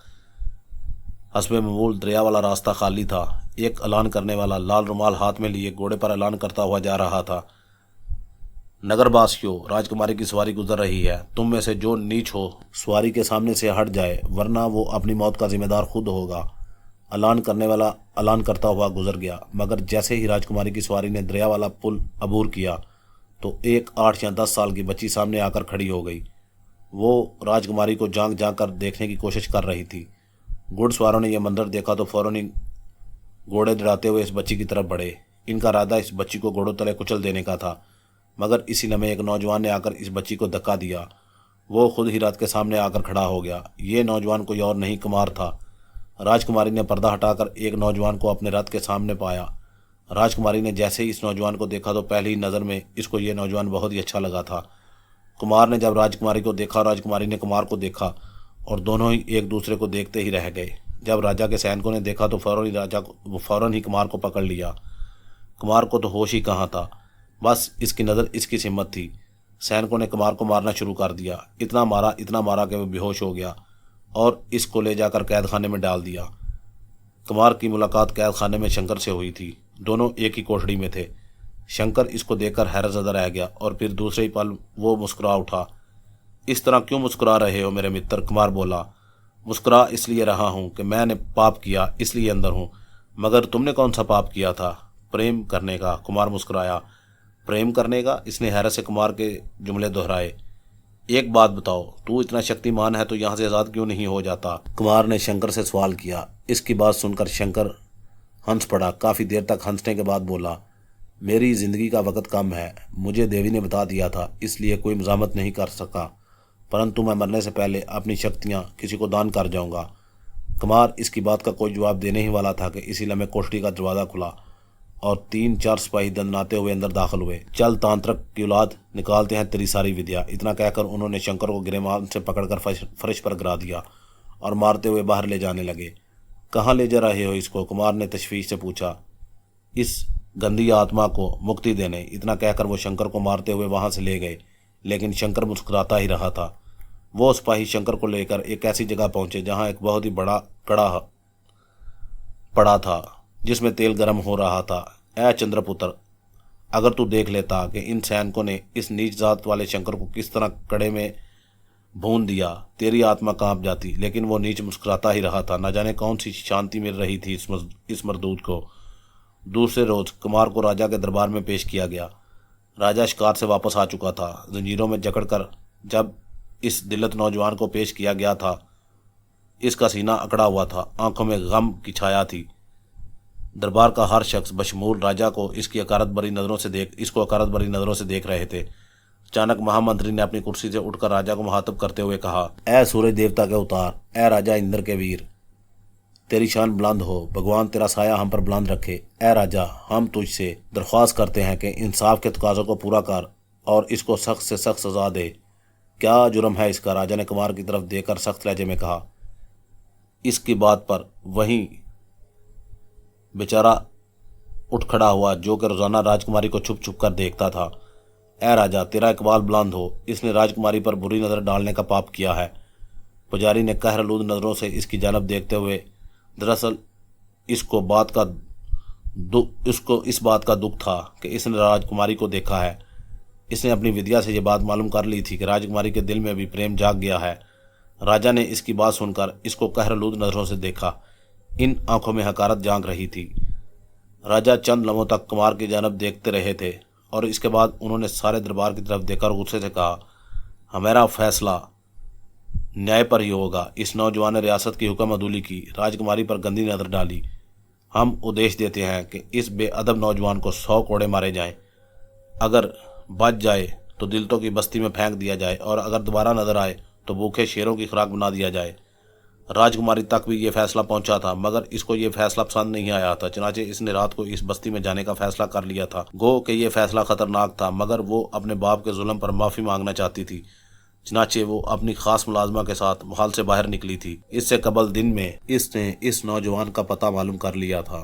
हस्बे मामूल दरिया वाला रास्ता खाली था। एक ऐलान करने वाला लाल रुमाल हाथ में लिए घोड़े पर ऐलान करता हुआ जा रहा था। नगरवासियों, राजकुमारी की सवारी गुजर रही है। तुम में से जो नीच हो सवारी के सामने से हट जाए, वरना वो अपनी मौत का जिम्मेदार खुद होगा। ऐलान करने वाला ऐलान करता हुआ गुजर गया, मगर जैसे ही राजकुमारी की सवारी ने दरिया वाला पुल अबूर किया तो एक 8 या 10 साल की बच्ची सामने आकर खड़ी हो गई। वो राजकुमारी को झांक झांक कर देखने की कोशिश कर रही थी। घुड़सवारों ने यह मंजर देखा तो फौरन ही घोड़े दौड़ाते हुए इस बच्ची की तरफ बढ़े। इनका इरादा इस बच्ची को घोड़ों तले कुचल देने का था, मगर इसी लम्हे एक नौजवान ने आकर इस बच्ची को धक्का दिया। वो खुद ही रथ के सामने आकर खड़ा हो गया। ये नौजवान कोई और नहीं, कुमार था। राजकुमारी ने पर्दा हटाकर एक नौजवान को अपने रथ के सामने पाया। राजकुमारी ने जैसे ही इस नौजवान को देखा तो पहली नज़र में इसको ये नौजवान बहुत ही अच्छा लगा था। कुमार ने जब राजकुमारी को देखा, राजकुमारी ने कुमार को देखा और दोनों ही एक दूसरे को देखते ही रह गए। जब राजा के सैनिकों ने देखा तो फौरन ही कुमार को पकड़ लिया। कुमार को तो होश ही कहाँ था, बस इसकी नज़र इसकी हिम्मत थी। सैनिकों ने कुमार को मारना शुरू कर दिया। इतना मारा कि वो बेहोश हो गया और इसको ले जाकर कैद खाने में डाल दिया। कुमार की मुलाकात कैद खाने में शंकर से हुई थी। दोनों एक ही कोठड़ी में थे। शंकर इसको देखकर हैरतज़दा रह गया और फिर दूसरे ही पल वो मुस्कुरा उठा। इस तरह क्यों मुस्कुरा रहे हो मेरे मित्र? कुमार बोला। मुस्कुरा इसलिए रहा हूँ कि मैंने पाप किया, इसलिए अंदर हूँ। मगर तुमने कौन सा पाप किया था? प्रेम करने का। कुमार मुस्कुराया। प्रेम करने का? इसने हैरत से कुमार के जुमले दोहराए। एक बात बताओ, तू इतना शक्तिमान है तो यहाँ से आज़ाद क्यों नहीं हो जाता? कुमार ने शंकर से सवाल किया। इसकी बात सुनकर शंकर हंस पड़ा। काफ़ी देर तक हंसने के बाद बोला, मेरी ज़िंदगी का वक़्त कम है, मुझे देवी ने बता दिया था, इसलिए कोई मज़ामत नहीं कर सका, परंतु मैं मरने से पहले अपनी शक्तियाँ किसी को दान कर जाऊँगा। कुमार इसकी बात का कोई जवाब देने ही वाला था कि इसी लम्हे कोठरी का दरवाज़ा खुला और 3-4 सिपाही दंडनाते हुए अंदर दाखिल हुए। चल तांत्रिक की औलाद, निकालते हैं तेरी सारी विद्या। इतना कहकर उन्होंने शंकर को गिरेबान से पकड़कर फर्श पर गिरा दिया और मारते हुए बाहर ले जाने लगे। कहाँ ले जा रहे हो इसको? कुमार ने तशवीश से पूछा। इस गंदी आत्मा को मुक्ति देने। इतना कहकर वो शंकर को मारते हुए वहाँ से ले गए, लेकिन शंकर मुस्कुराता ही रहा था। वो सिपाही शंकर को लेकर एक ऐसी जगह पहुंचे जहाँ एक बहुत ही बड़ा कड़ा पड़ा था जिसमें तेल गर्म हो रहा था। ऐ चंद्रपुत्र, अगर तू देख लेता कि इन सैनिकों ने इस नीच जात वाले शंकर को किस तरह कड़े में भून दिया, तेरी आत्मा कांप जाती। लेकिन वो नीच मुस्कुराता ही रहा था। न जाने कौन सी शांति मिल रही थी इस मरदूद को। दूसरे रोज कुमार को राजा के दरबार में पेश किया गया। राजा शिकार से वापस आ चुका था। जंजीरों में जकड़कर जब इस दिल्लत नौजवान को पेश किया गया था, इसका सीना अकड़ा हुआ था, आंखों में गम की छाया थी। दरबार का हर शख्स बशमूल राजा को इसको अकारत भरी नज़रों से देख रहे थे। अचानक महामंत्री ने अपनी कुर्सी से उठकर राजा को मुखातब करते हुए कहा, ऐ सूरज देवता के उतार, ऐ राजा इंद्र के वीर, तेरी शान बुलंद हो, भगवान तेरा साया हम पर बुलंद रखे। ऐ राजा, हम तुझसे दरख्वास्त करते हैं कि इंसाफ के तकाज़ों को पूरा कर और इसको सख्त से सख्त सजा दे। क्या जुर्म है इसका? राजा ने कुमार की तरफ देखकर सख्त लहजे में कहा। इसकी बात पर वहीं बेचारा उठ खड़ा हुआ जो कि रोज़ाना राजकुमारी को छुप छुप कर देखता था। ऐ राजा, तेरा इकबाल बुलंद हो, इसने राजकुमारी पर बुरी नज़र डालने का पाप किया है। पुजारी ने कहरलूद नज़रों से इसकी जानब देखते हुए, दरअसल इसको इस बात का दुख था कि इसने राजकुमारी को देखा है। इसने अपनी विद्या से ये बात मालूम कर ली थी कि राजकुमारी के दिल में भी प्रेम जाग गया है। राजा ने इसकी बात सुनकर इसको कहरलूद नज़रों से देखा। इन आंखों में हकारत जाग रही थी। राजा चंद लम्हों तक कुमार की जानब देखते रहे थे और इसके बाद उन्होंने सारे दरबार की तरफ देखकर गुस्से से कहा, हमारा फैसला न्याय पर ही होगा। इस नौजवान ने रियासत की हुक्म अदूली की, राजकुमारी पर गंदी नज़र डाली। हम उद्देश देते हैं कि इस बेअदब नौजवान को 100 कोड़े मारे जाएं। अगर बच जाए तो दिलतों की बस्ती में फेंक दिया जाए और अगर दोबारा नजर आए तो भूखे शेरों की खुराक बना दिया जाए। राजकुमारी तक भी ये फैसला पहुंचा था, मगर इसको ये फैसला पसंद नहीं आया था। चनाचे इसने रात को इस बस्ती में जाने का फैसला कर लिया था। गो कि ये फैसला खतरनाक था, मगर वो अपने बाप के जुल्म पर माफ़ी मांगना चाहती थी। चनाचे वो अपनी खास मुलाजमा के साथ महल से बाहर निकली थी। इससे कबल दिन में इसने इस नौजवान का पता मालूम कर लिया था।